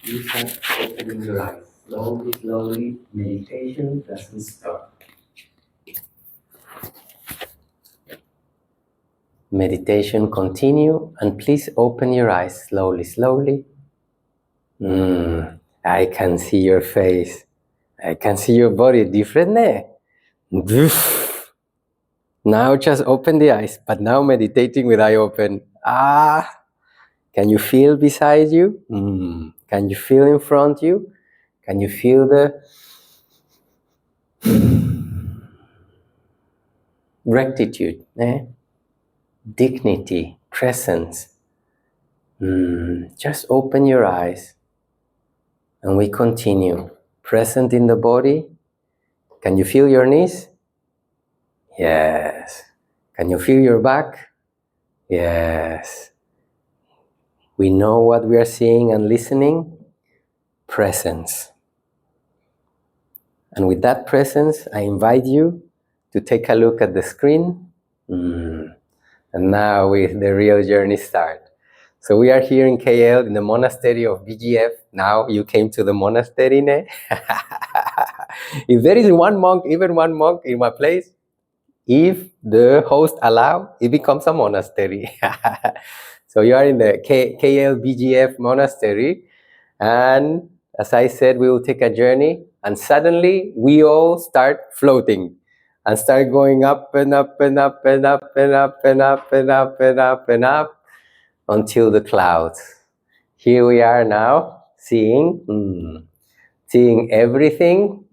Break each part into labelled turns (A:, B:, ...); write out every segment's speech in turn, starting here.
A: You start opening your eyes. Slowly, slowly, meditation doesn't stop. Meditation continue, and please open your eyes slowly, slowly. I can see your face. I can see your body different, eh? Now just open the eyes, but now meditating with eye open. Can you feel beside you? Can you feel in front of you? Can you feel the rectitude, dignity, presence? Just open your eyes and we continue. Present in the body. Can you feel your knees? Yes. Can you feel your back? Yes. We know what we are seeing and listening. Presence. And with that presence, I invite you to take a look at the screen. And now the real journey starts. So we are here in KL in the monastery of BGF. Now you came to the monastery, ne? If there is one monk, even one monk in my place, if the host allow, it becomes a monastery. So you are in the KL BGF monastery, and as I said, we will take a journey, and suddenly we all start floating and start going up and up and up and up and up and up and up and up and up until the clouds. Here we are now seeing everything,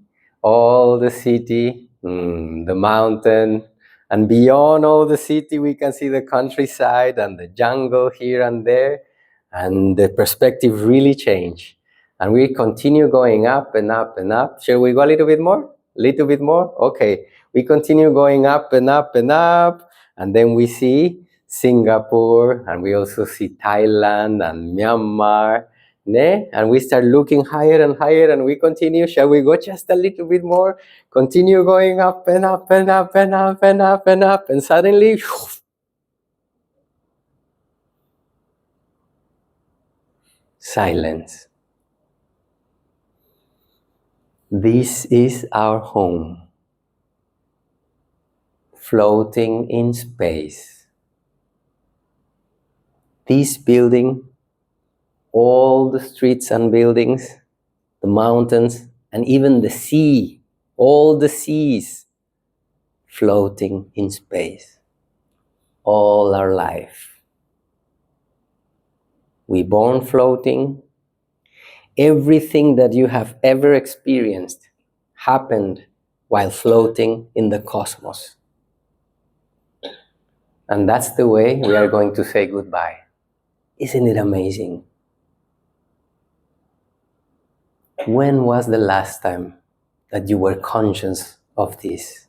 A: all the city, the mountain, and beyond all the city we can see the countryside and the jungle here and there, and the perspective really changed. And we continue going up and up and up. Shall we go a little bit more? Little bit more? Okay. We continue going up and up and up, and then we see Singapore, and we also see Thailand and Myanmar, and we start looking higher and higher, and we continue. Shall we go just a little bit more? Continue going up and up and up and up and up and up, and suddenly, silence. This is our home, floating in space. This building, all the streets and buildings, the mountains, and even the sea, all the seas, floating in space. All our life. We born floating. Everything that you have ever experienced happened while floating in the cosmos. And that's the way we are going to say goodbye. Isn't it amazing? When was the last time that you were conscious of this?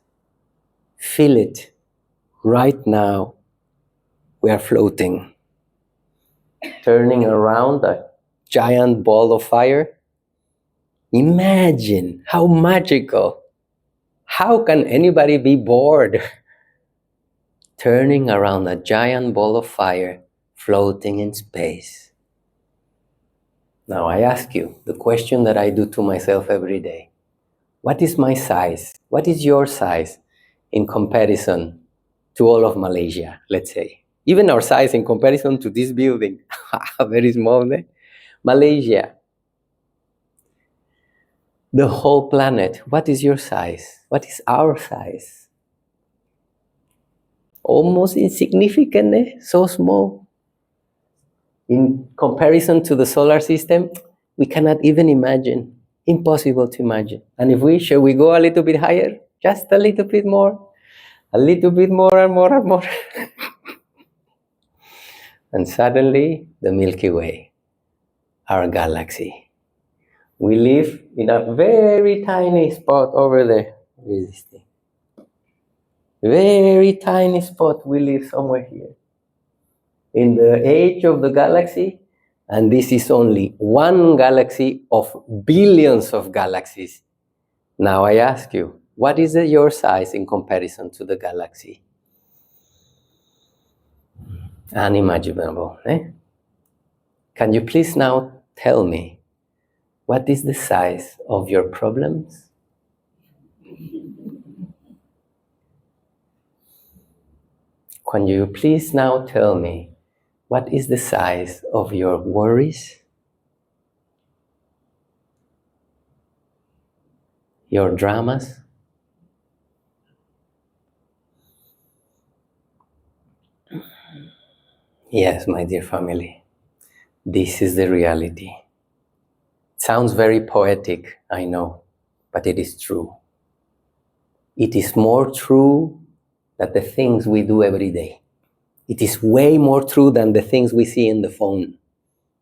A: Feel it. Right now, we are floating. Turning around a giant ball of fire. Imagine how magical. How can anybody be bored? Turning around a giant ball of fire, floating in space. Now I ask you the question that I do to myself every day. What is my size? What is your size in comparison to all of Malaysia, let's say? Even our size in comparison to this building. Very small, eh? Malaysia. The whole planet. What is your size? What is our size? Almost insignificant, eh? So small. In comparison to the solar system, we cannot even imagine. Impossible to imagine. And if we shall we go a little bit higher? Just a little bit more. A little bit more and more and more. And suddenly, the Milky Way, our galaxy. We live in a very tiny spot over there. Where is this thing? Very tiny spot. We live somewhere here. In the age of the galaxy, and this is only one galaxy of billions of galaxies. Now I ask you, what is your size in comparison to the galaxy? Unimaginable, eh? Can you please now tell me, What is the size of your problems? Can you please now tell me, what is the size of your worries? Your dramas? Yes, my dear family, this is the reality. It sounds very poetic, I know, but it is true. It is more true than the things we do every day. It is way more true than the things we see in the phone.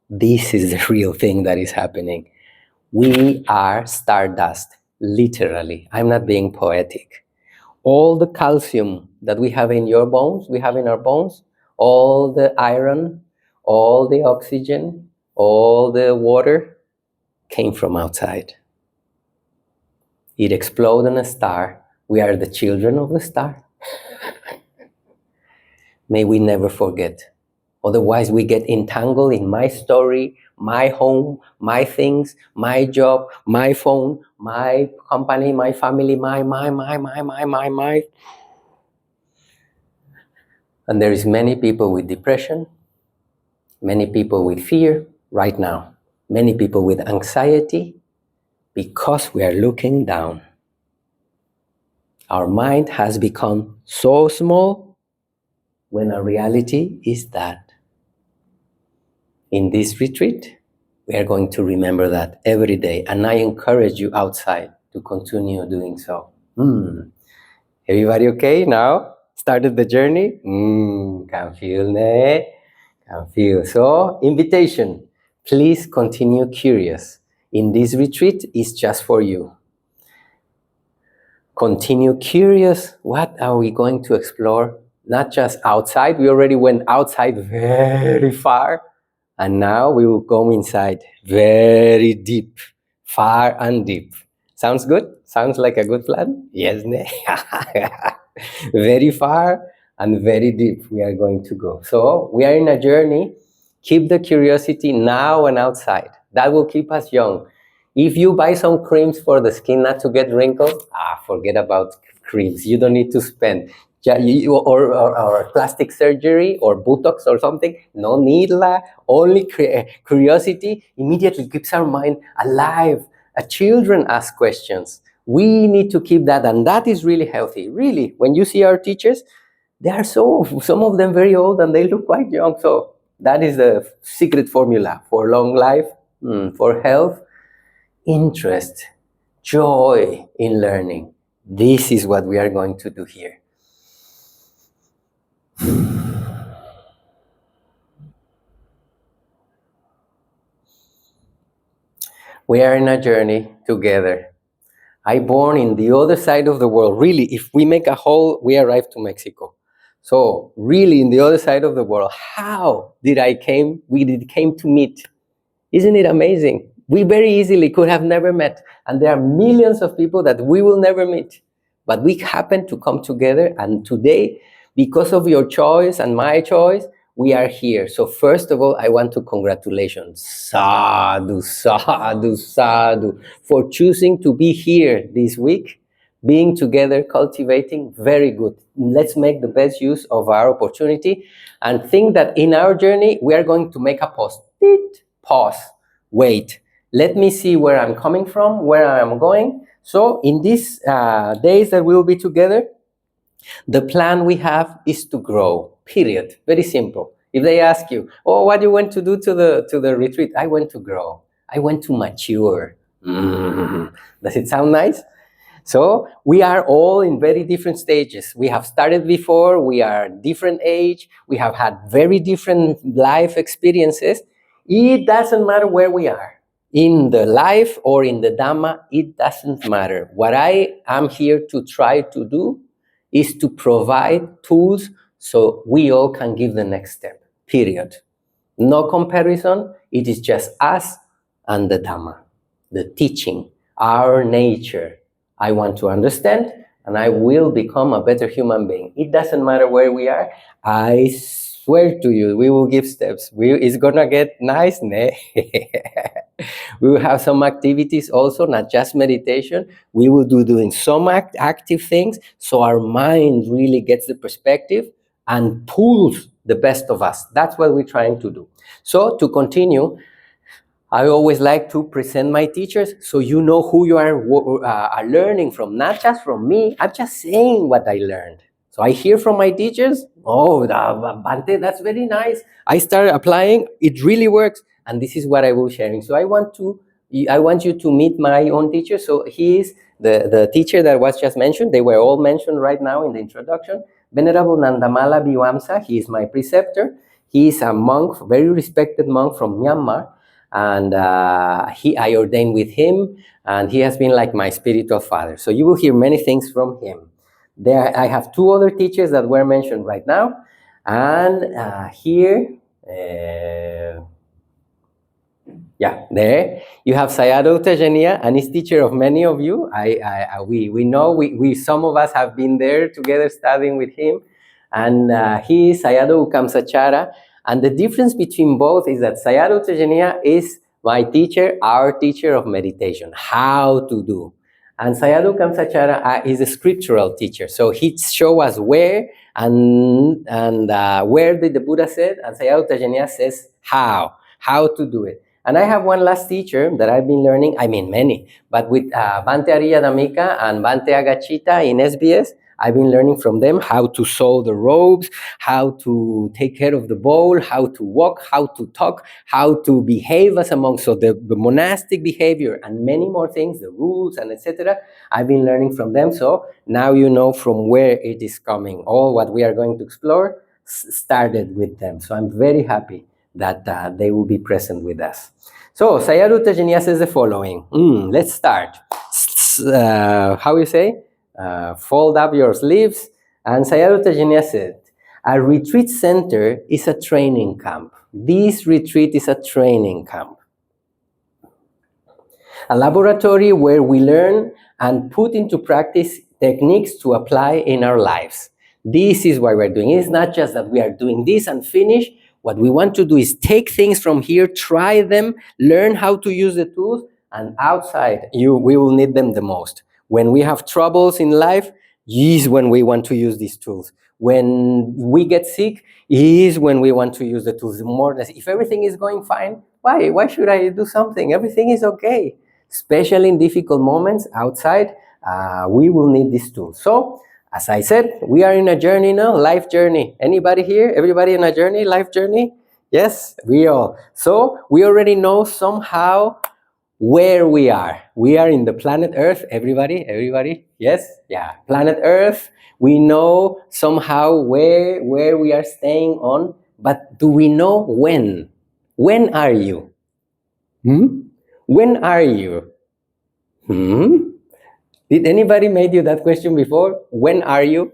A: This is the real thing that is happening. We are stardust, literally. I'm not being poetic. All the calcium that we have in your bones, we have in our bones, all the iron, all the oxygen, all the water came from outside. It exploded on a star. We are the children of the star. May we never forget. Otherwise, we get entangled in my story, my home, my things, my job, my phone, my company, my family, my. And there is many people with depression, many people with fear right now, many people with anxiety because we are looking down. Our mind has become so small when our reality is that. In this retreat, we are going to remember that every day, and I encourage you outside to continue doing so. Everybody okay now? Started the journey? Can feel, ne? Can feel. So, invitation. Please continue curious. In this retreat, it's just for you. Continue curious. What are we going to explore? Not just outside. We already went outside very far. And now we will go inside very deep, far and deep. Sounds good? Sounds like a good plan? Yes, very far and very deep we are going to go. So we are in a journey. Keep the curiosity now and outside. That will keep us young. If you buy some creams for the skin not to get wrinkles, forget about creams. You don't need to spend. Or plastic surgery or Botox or something. No need, only curiosity immediately keeps our mind alive. Children ask questions. We need to keep that, and that is really healthy. Really, when you see our teachers, they are some of them very old and they look quite young. So that is the secret formula for long life, for health, interest, joy in learning. This is what we are going to do here. We are in a journey together. I born in the other side of the world. Really, if we make a whole, we arrive to Mexico. So really in the other side of the world, how did we came to meet? Isn't it amazing? We very easily could have never met. And there are millions of people that we will never meet. But we happen to come together, and today, because of your choice and my choice, we are here. So first of all, I want to congratulate sadhu, sadhu, sadhu, for choosing to be here this week, being together, cultivating. Very good. Let's make the best use of our opportunity and think that in our journey, we are going to make a pause. Pause. Wait. Let me see where I'm coming from, where I am going. So in these days that we will be together, the plan we have is to grow, period. Very simple. If they ask you, what you went to do to the retreat? I went to grow. I went to mature. Does it sound nice? So we are all in very different stages. We have started before, we are different age, we have had very different life experiences. It doesn't matter where we are. In the life or in the Dhamma, it doesn't matter. What I am here to try to do is to provide tools so we all can give the next step, period. No comparison, it is just us and the Dhamma, the teaching, our nature. I want to understand and I will become a better human being. It doesn't matter where we are. I swear to you, we will give steps. It's gonna get nice, ne? We will have some activities also, not just meditation. We will do doing some active things, so our mind really gets the perspective and pulls the best of us. That's what we're trying to do. So to continue, I always like to present my teachers so you know who you are learning from, not just from me. I'm just saying what I learned. So I hear from my teachers, oh, Bhante, that's very nice. I started applying, it really works, and this is what I will sharing. So I want you to meet my own teacher. So he is the teacher that was just mentioned. They were all mentioned right now in the introduction. Venerable Nandamala Biwamsa, he is my preceptor. He is a monk, very respected monk from Myanmar, and I ordained with him, and he has been like my spiritual father. So you will hear many things from him. There, I have two other teachers that were mentioned right now, and here, there you have Sayadaw Tejaniya, and he's teacher of many of you. We know some of us have been there together studying with him, and he is Sayadaw Kamsachara. And the difference between both is that Sayadaw Tejaniya is my teacher, our teacher of meditation, how to do. And Sayadaw Kamsachara is a scriptural teacher. So he shows us where and where did the Buddha said, and Sayadaw Tejaniya says how to do it. And I have one last teacher that I've been learning, I mean many, but with Bhante Ariyadamika and Bhante Agachita in SBS, I've been learning from them how to sew the robes, how to take care of the bowl, how to walk, how to talk, how to behave as a monk. So the monastic behavior and many more things, the rules and etc. I've been learning from them. So now you know from where it is coming. All what we are going to explore started with them. So I'm very happy that they will be present with us. So Sayadaw Tejaniya says the following. Let's start. How you say? Fold up your sleeves. And Sayadaw Tejaniya said, a retreat center is a training camp. This retreat is a training camp. A laboratory where we learn and put into practice techniques to apply in our lives. This is what we're doing. It's not just that we are doing this and finish. What we want to do is take things from here, try them, learn how to use the tools, and outside, we will need them the most. When we have troubles in life, is when we want to use these tools. When we get sick, is when we want to use the tools. More than if everything is going fine, why should I do something? Everything is okay. Especially in difficult moments outside, we will need these tools. So, as I said, we are in a journey now, life journey. Anybody here? Everybody in a journey, life journey? Yes, we all. So we already know somehow where we are. We are in the planet Earth. Everybody? Yes? Yeah, planet Earth. We know somehow where we are staying on, but do we know when? When are you? When are you? Did anybody made you that question before? When are you?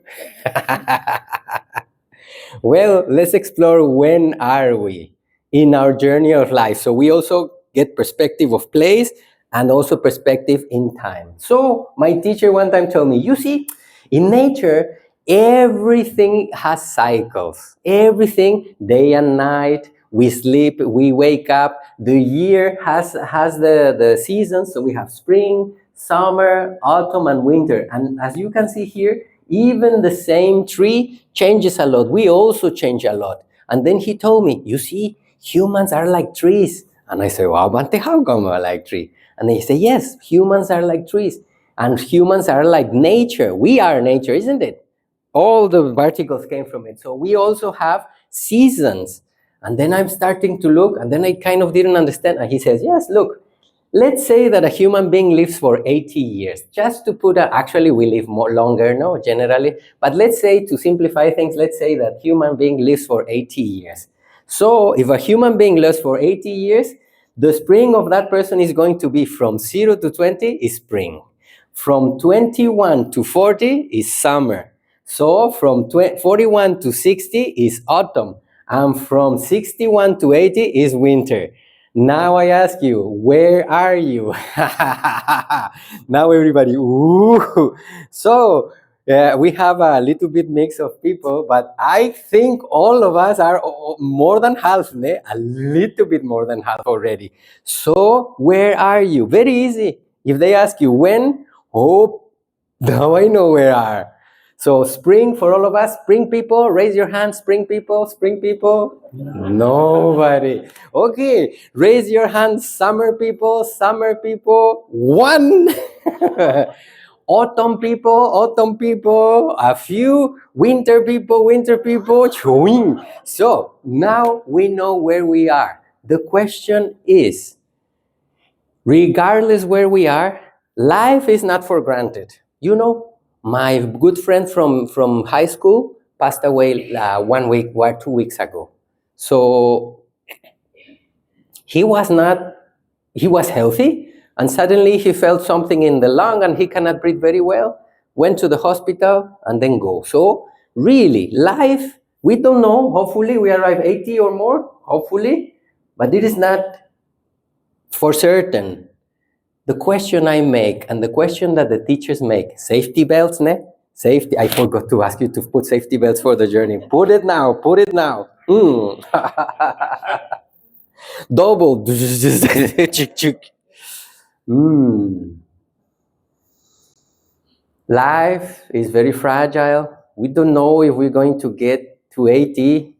A: Well, let's explore when are we in our journey of life. So we also get perspective of place and also perspective in time. So my teacher one time told me, you see, in nature, everything has cycles. Everything, day and night, we sleep, we wake up. The year has the seasons. So we have spring, summer, autumn, and winter. And as you can see here, even the same tree changes a lot. We also change a lot. And then he told me, you see, humans are like trees. And I said, wow, Bhante, how come I like tree? And he said, yes, humans are like trees. And humans are like nature. We are nature, isn't it? All the particles came from it. So we also have seasons. And then I'm starting to look, and then I kind of didn't understand. And he says, yes, look, let's say that a human being lives for 80 years. Just to put actually we live more longer, no, generally. But let's say, to simplify things, let's say that human being lives for 80 years. So if a human being lives for 80 years, the spring of that person is going to be from 0 to 20 is spring. From 21 to 40 is summer. So from 41 to 60 is autumn. And from 61 to 80 is winter. Now I ask you, where are you? Now everybody, ooh. So Yeah, we have a little bit mix of people, but I think all of us are more than half, ne? A little bit more than half already. So where are you? Very easy. If they ask you when, oh, now I know where are. So spring for all of us, spring people, raise your hands, spring people, spring people. Nobody. Okay, raise your hands, summer people, summer people. One. Autumn people, a few winter people, winter people. Chewing. So now we know where we are. The question is, regardless where we are, life is not for granted. You know, my good friend from high school passed away 1 week or 2 weeks ago. So he was not, he was healthy, and suddenly he felt something in the lung and he cannot breathe very well, went to the hospital and then go. So really, life, we don't know, hopefully we arrive 80 or more, hopefully, but it is not for certain. The question I make and the question that the teachers make, safety belts, ne? Safety, I forgot to ask you to put safety belts for the journey. Put it now, put it now. Double. Life is very fragile. We don't know if we're going to get to 80.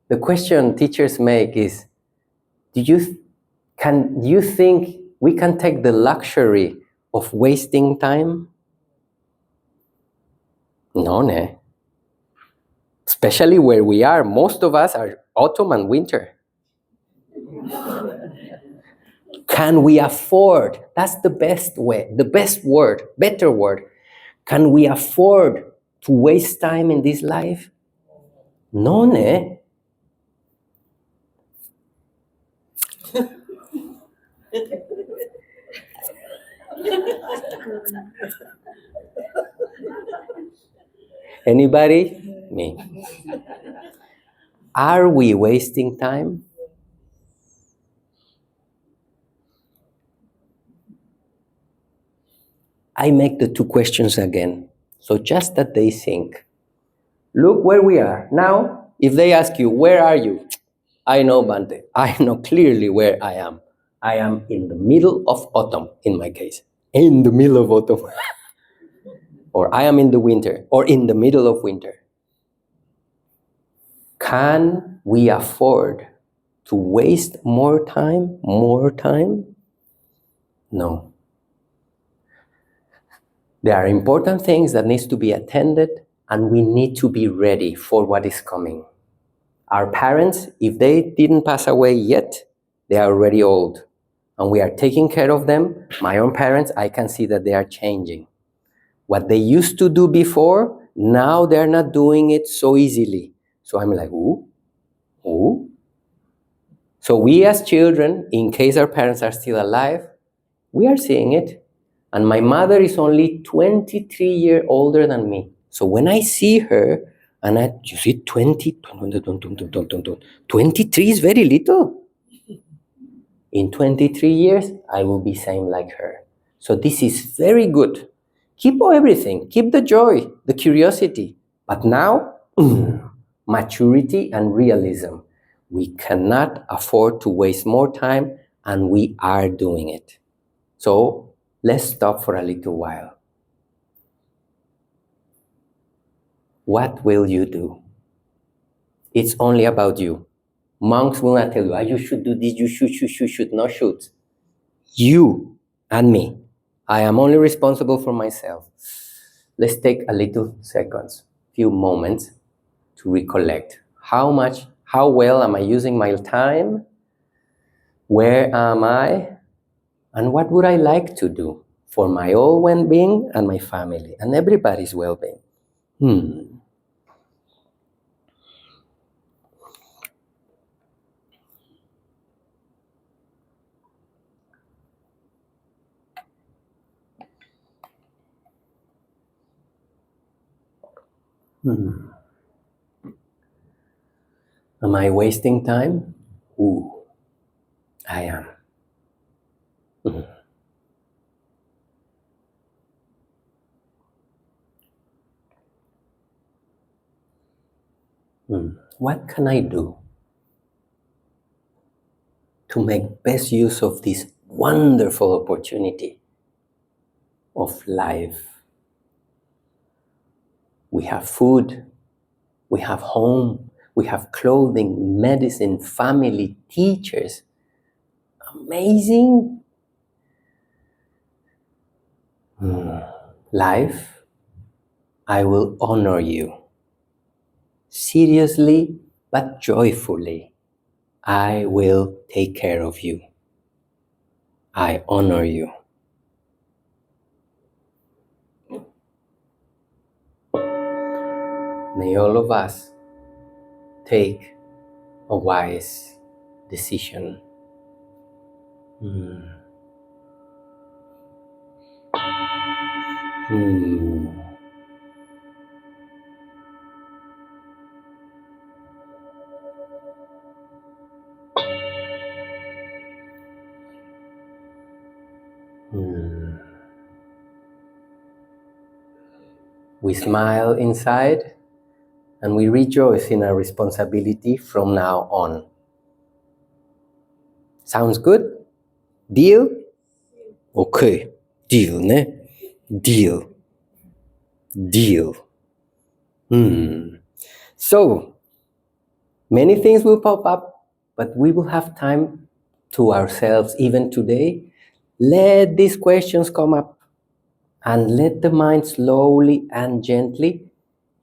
A: The question teachers make is, can you think we can take the luxury of wasting time? No, ne? Especially where we are, most of us are autumn and winter. Can we afford? That's the best way, the best word, better word. Can we afford to waste time in this life? No, ne? Anybody? Me. Are we wasting time? I make the two questions again. So just that they think. Look where we are. Now, if they ask you, where are you? I know, Bhante. I know clearly where I am. I am in the middle of autumn, in my case. In the middle of autumn. Or I am in the winter, or in the middle of winter. Can we afford to waste more time? More time? No. There are important things that needs to be attended, and we need to be ready for what is coming. Our parents, if they didn't pass away yet, they are already old, and we are taking care of them. My own parents, I can see that they are changing. What they used to do before, now they're not doing it so easily. So I'm like, ooh. So we as children, in case our parents are still alive, we are seeing it. And my mother is only 23 years older than me. So when I see her, and you see 23 is very little. In 23 years, I will be same like her. So this is very good. Keep everything, keep the joy, the curiosity. But now, maturity and realism. We cannot afford to waste more time, and we are doing it. So let's stop for a little while. What will you do? It's only about you. Monks will not tell you, you should do this, you should not shoot. You and me. I am only responsible for myself. Let's take a little seconds, few moments to recollect. How well am I using my time? Where am I? And what would I like to do for my own well-being and my family and everybody's well-being? Am I wasting time? I am. What can I do to make best use of this wonderful opportunity of life? We have food, we have home, we have clothing, medicine, family, teachers. Amazing. Life, I will honor you. Seriously, but joyfully. I will take care of you. I honor you. May all of us take a wise decision. We smile inside and we rejoice in our responsibility from now on. Sounds good? Deal? Okay. Deal, ne? Deal. Deal. So, many things will pop up, but we will have time to ourselves even today. Let these questions come up and let the mind slowly and gently,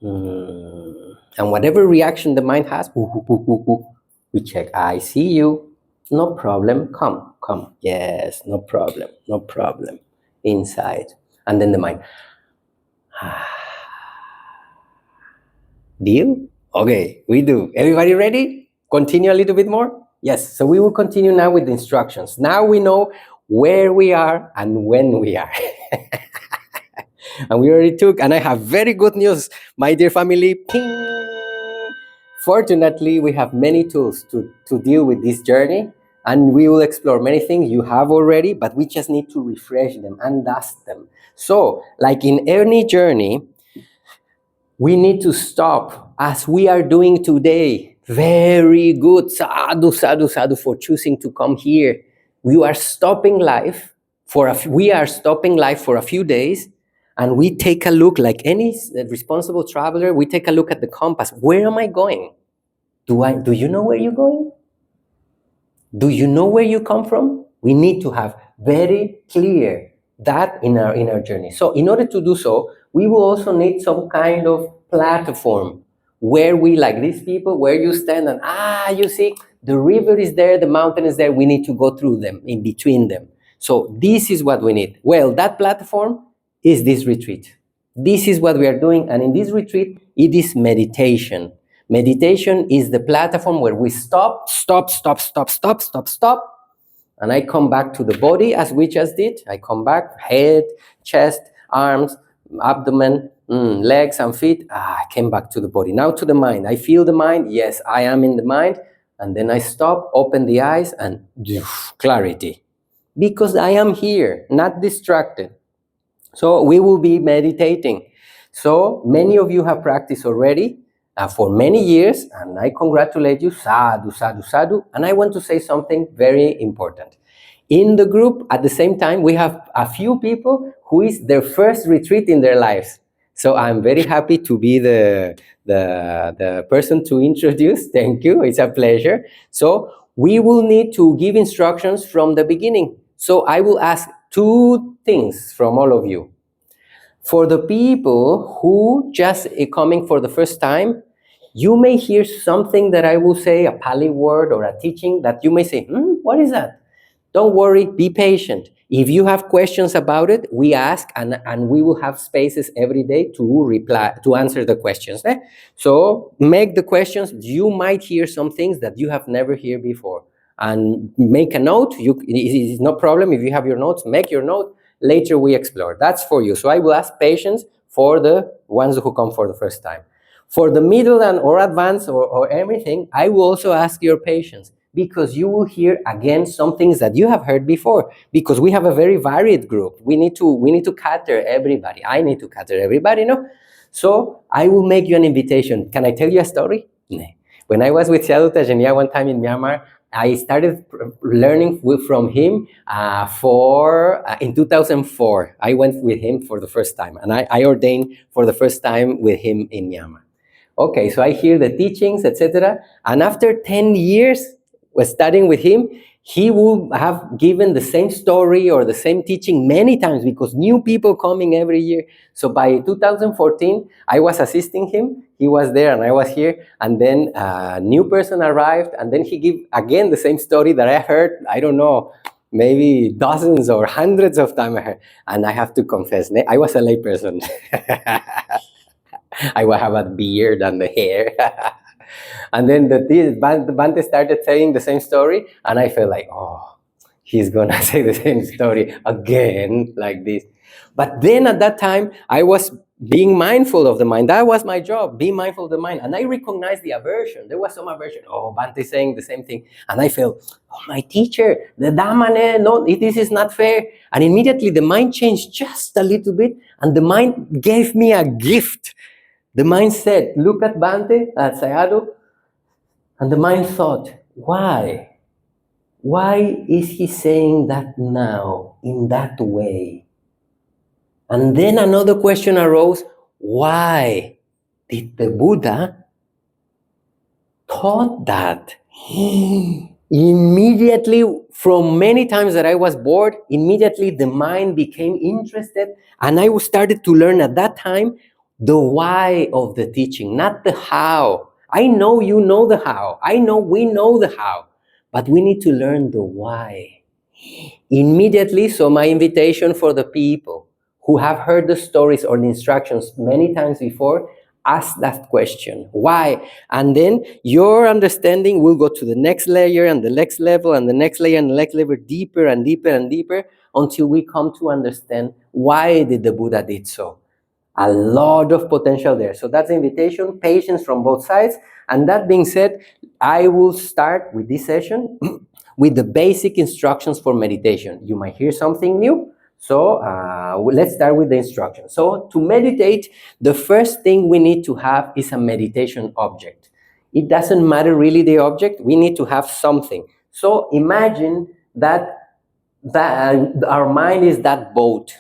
A: and whatever reaction the mind has, we check. I see you. No problem. Come. Yes, no problem. Inside. And then the mind. Deal? Okay, we do. Everybody ready? Continue a little bit more? Yes, so we will continue now with the instructions. Now we know where we are and when we are. And we already took, and I have very good news, my dear family. Ping! Fortunately, we have many tools to deal with this journey, and we will explore many things you have already, but we just need to refresh them and dust them. So, like in any journey, we need to stop as we are doing today. Very good. Sadhu, sadhu, sadhu for choosing to come here. We are stopping life for a few days, and we take a look, like any responsible traveler, we take a look at the compass. Where am I going? Do you know where you're going? Do you know where you come from? We need to have very clear that in our journey. So in order to do so, we will also need some kind of platform where we, like these people, where you stand and you see the river is there, the mountain is there, we need to go through them, in between them. So this is what we need. Well, that platform is this retreat. This is what we are doing, and in this retreat, it is meditation. Meditation is the platform where we stop, and I come back to the body as we just did. I come back, head, chest, arms, abdomen, legs and feet. I came back to the body. Now to the mind. I feel the mind. Yes, I am in the mind. And then I stop, open the eyes, and clarity. Because I am here, not distracted. So we will be meditating. So many of you have practiced already for many years, and I congratulate you. Sadhu, sadhu, sadhu. And I want to say something very important. In the group, at the same time, we have a few people who is their first retreat in their lives. So I'm very happy to be the person to introduce. Thank you. It's a pleasure. So we will need to give instructions from the beginning. So I will ask two things from all of you. For the people who just coming for the first time, you may hear something that I will say, a Pali word or a teaching that you may say, what is that? Don't worry, be patient. If you have questions about it, we ask, and we will have spaces every day to reply, to answer the questions. So make the questions. You might hear some things that you have never heard before. And make a note. It's no problem if you have your notes, make your note. Later we explore. That's for you. So I will ask patience for the ones who come for the first time. For the middle and or advanced or everything, I will also ask your patience, because you will hear again some things that you have heard before, because we have a very varied group. We need to cater everybody. I need to cater everybody, no? So I will make you an invitation. Can I tell you a story? When I was with Sadhu Tajania one time in Myanmar, I started learning from him in 2004. I went with him for the first time, and I ordained for the first time with him in Myanmar. Okay, so I hear the teachings, etc. And after 10 years was studying with him, he would have given the same story or the same teaching many times because new people coming every year. So by 2014, I was assisting him. He was there and I was here. And then a new person arrived, and then he gave again the same story that I heard, I don't know, maybe dozens or hundreds of times I heard. And I have to confess, I was a layperson. I will have a beard and the hair. And then Bhante started saying the same story, and I felt like, oh, he's gonna say the same story again, like this. But then at that time, I was being mindful of the mind. That was my job, being mindful of the mind. And I recognized the aversion. There was some aversion. Oh, Bhante saying the same thing. And I felt, oh, my teacher, the Dhamma, no, this is not fair. And immediately the mind changed just a little bit, and the mind gave me a gift. The mind said, look at Bhante, at Sayadaw, and the mind thought, why? Why is he saying that now, in that way? And then another question arose, why did the Buddha taught that? Immediately, from many times that I was bored, immediately the mind became interested, and I started to learn at that time the why of the teaching, not the how. I know you know the how. I know we know the how, but we need to learn the why. Immediately, so my invitation for the people who have heard the stories or the instructions many times before, ask that question, why? And then your understanding will go to the next layer and the next level and the next layer and the next level, deeper and deeper and deeper, until we come to understand why did the Buddha did so. A lot of potential there. So that's the invitation, patience from both sides. And that being said, I will start with this session with the basic instructions for meditation. You might hear something new. So let's start with the instructions. So to meditate, the first thing we need to have is a meditation object. It doesn't matter really the object. We need to have something. So imagine that our mind is that boat.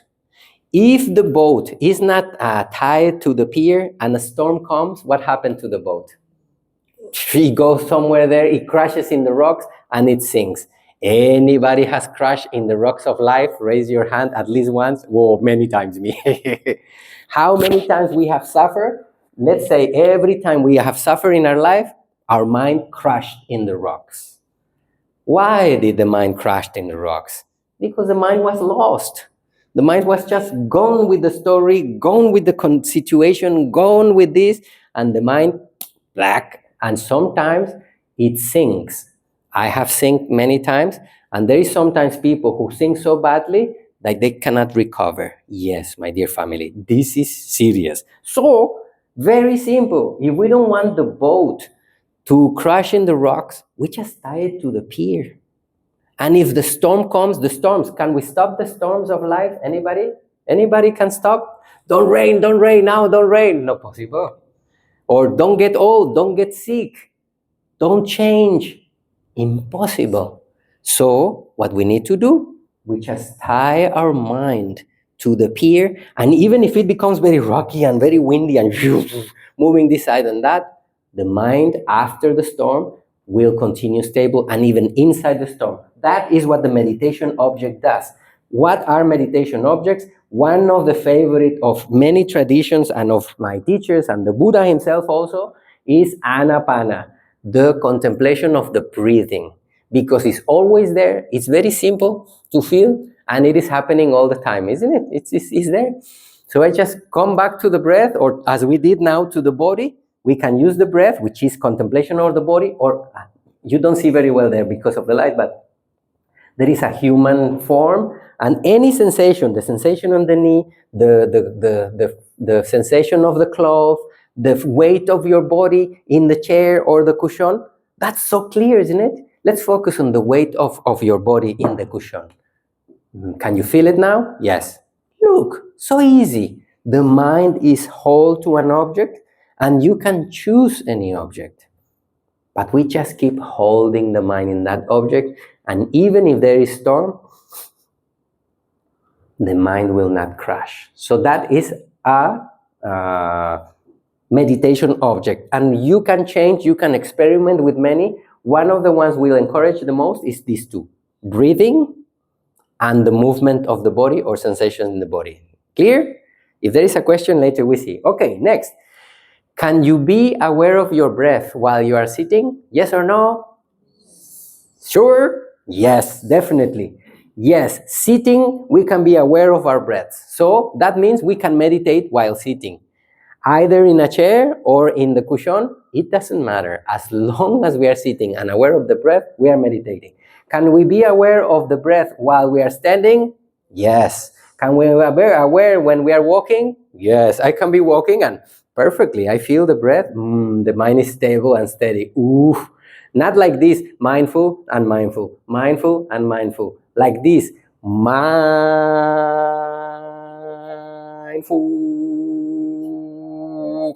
A: If the boat is not tied to the pier and a storm comes, what happened to the boat? It goes somewhere there, it crashes in the rocks, and it sinks. Anybody has crashed in the rocks of life? Raise your hand at least once. Whoa, many times me. How many times we have suffered? Let's say every time we have suffered in our life, our mind crashed in the rocks. Why did the mind crash in the rocks? Because the mind was lost. The mind was just gone with the story, gone with the situation, gone with this, and the mind, black, and sometimes it sinks. I have sink many times, and there is sometimes people who sink so badly that they cannot recover. Yes, my dear family, this is serious. So, very simple. If we don't want the boat to crash in the rocks, we just tie it to the pier. And if the storm comes, the storms, can we stop the storms of life? Anybody? Anybody can stop? Don't rain now, don't rain. Not possible. Or don't get old, don't get sick. Don't change. Impossible. So what we need to do, we just tie our mind to the pier, and even if it becomes very rocky and very windy and moving this side and that, the mind after the storm will continue stable and even inside the storm. That is what the meditation object does. What are meditation objects? One of the favorite of many traditions and of my teachers and the Buddha himself also is anapana, the contemplation of the breathing, because it's always there. It's very simple to feel, and it is happening all the time, isn't it? It's there. So I just come back to the breath, or as we did now to the body. We can use the breath, which is contemplation of the body, or you don't see very well there because of the light, but there is a human form, and any sensation, the sensation on the knee, the sensation of the cloth, the weight of your body in the chair or the cushion, that's so clear, isn't it? Let's focus on the weight of your body in the cushion. Can you feel it now? Yes. Look, so easy. The mind is whole to an object, and you can choose any object. But we just keep holding the mind in that object, and even if there is storm, the mind will not crash. So that is a meditation object, and you can change, you can experiment with many. One of the ones we'll encourage the most is these two: breathing and the movement of the body or sensation in the body. Clear? If there is a question later, we see. Okay, next. Can you be aware of your breath while you are sitting? Yes or no? Sure? Yes, definitely. Yes, sitting, we can be aware of our breaths. So that means we can meditate while sitting. Either in a chair or in the cushion, it doesn't matter. As long as we are sitting and aware of the breath, we are meditating. Can we be aware of the breath while we are standing? Yes. Can we be aware when we are walking? Yes, I can be walking and perfectly, I feel the breath. The mind is stable and steady. Ooh, not like this, mindful and mindful, mindful and mindful. Like this, mindful,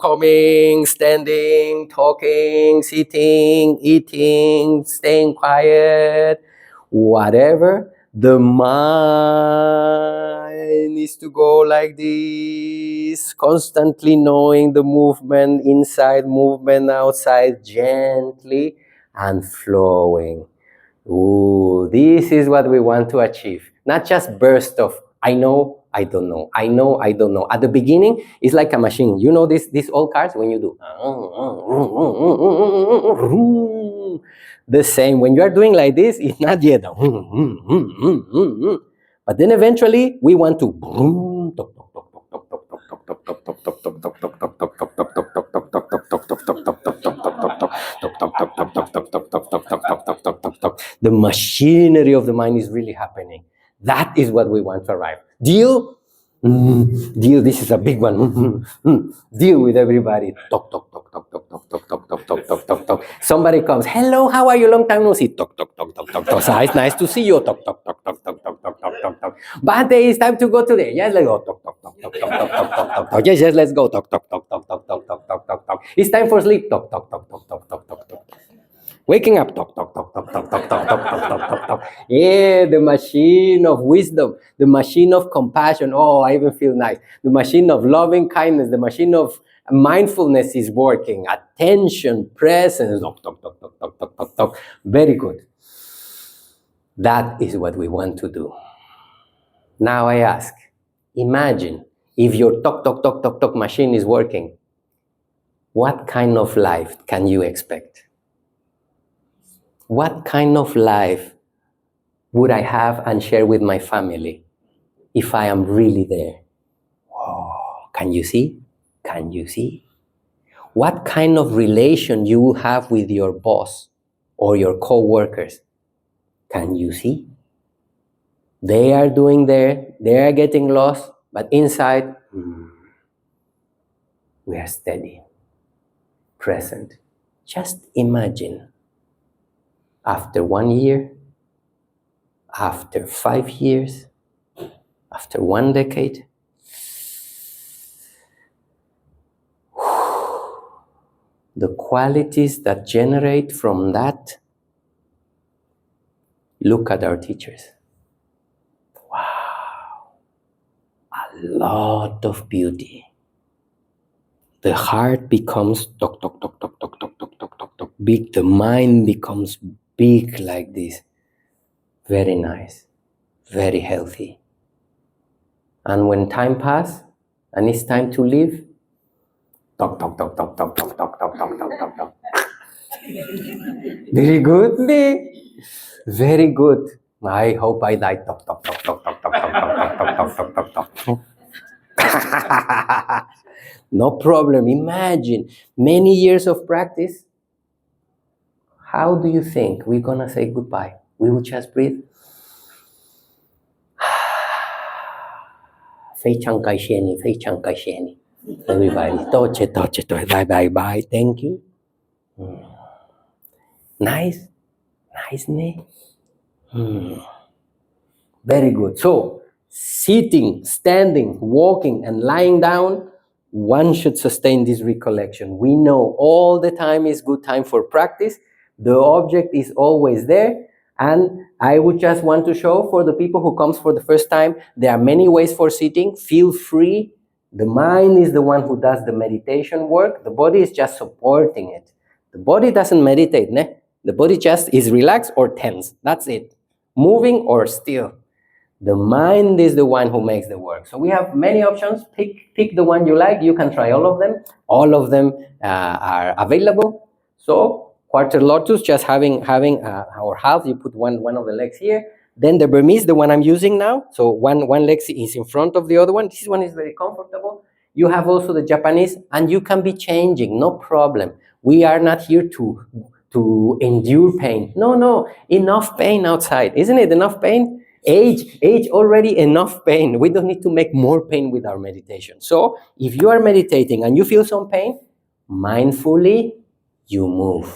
A: coming, standing, talking, sitting, eating, staying quiet, whatever. The mind needs to go like this, constantly knowing the movement inside, movement outside, gently and flowing. Ooh, this is what we want to achieve. Not just burst of, I know, I don't know. I know, I don't know. At the beginning, it's like a machine. You know these old cars when you do the same. When you are doing like this, it's not yet. But then eventually, we want to the machinery of the mind is really happening. That is what we want to arrive. Deal? Deal, this is a big one. Deal with everybody. Talk, talk, talk, talk, talk, talk, talk, talk, talk, talk, talk, talk, talk. Somebody comes, hello, how are you? Long time no see. Talk, talk, talk, talk, talk, talk. So it's nice to see you. Talk, talk, talk, talk, talk, talk, talk, talk, talk, talk. Bhante, it's time to go today. Yes, let's go. Talk, talk, talk, talk, talk, talk, talk, talk, talk, talk. Yes, yes, let's go. Talk, talk, talk, talk, talk, talk, talk, talk, talk, talk. It's time for sleep. Talk, talk, talk, talk, talk, talk, talk, talk. Waking up, talk, talk, talk, talk, talk, talk, talk, talk, talk, talk, talk, talk. Yeah, the machine of wisdom, the machine of compassion. Oh, I even feel nice. The machine of loving kindness, the machine of mindfulness is working. Attention, presence, talk, talk, talk, talk, talk, talk, talk, talk. Very good. That is what we want to do. Now I ask, imagine if your talk, talk, talk, talk, talk machine is working. What kind of life can you expect? What kind of life would I have and share with my family if I am really there? Oh, can you see? Can you see? What kind of relation you will have with your boss or your co-workers? Can you see? They are doing there, they are getting lost, but inside, we are steady, present. Just imagine, after 1 year, after 5 years, after 1 decade, the qualities that generate from that. Look at our teachers. Wow, a lot of beauty. The heart becomes tok, tok, tok, tok, tok, tok, tok, tok, tok, tok, big. The mind becomes big like this. Very nice, very healthy. And when time passes and it's time to leave, tok, tok, tok, tok, tok, tok, tok, tok, tok, tok, tok, tok. Very good, me. Very good. I hope I die. Tok, tok, tok, tok, tok, tok, tok, tok, tok, tok, tok, tok, tok. No problem. Imagine many years of practice. How do you think we're gonna say goodbye? We will just breathe. Everybody, toche, bye, bye, bye. Thank you. Nice, nice, ne? Very good. So, sitting, standing, walking, and lying down, one should sustain this recollection. We know all the time is good time for practice. The object is always there. And I would just want to show for the people who comes for the first time, there are many ways for sitting. Feel free. The mind is the one who does the meditation work. The body is just supporting it. The body doesn't meditate. Ne? The body just is relaxed or tense. That's it. Moving or still. The mind is the one who makes the work. So we have many options. Pick the one you like. You can try all of them. All of them are available. So quarter lotus, just having or half. You put one of the legs here. Then the Burmese, the one I'm using now. So one leg is in front of the other one. This one is very comfortable. You have also the Japanese, and you can be changing. No problem. We are not here to endure pain. No. Enough pain outside, isn't it? Enough pain. Age already enough pain. We don't need to make more pain with our meditation. So if you are meditating and you feel some pain, mindfully, you move.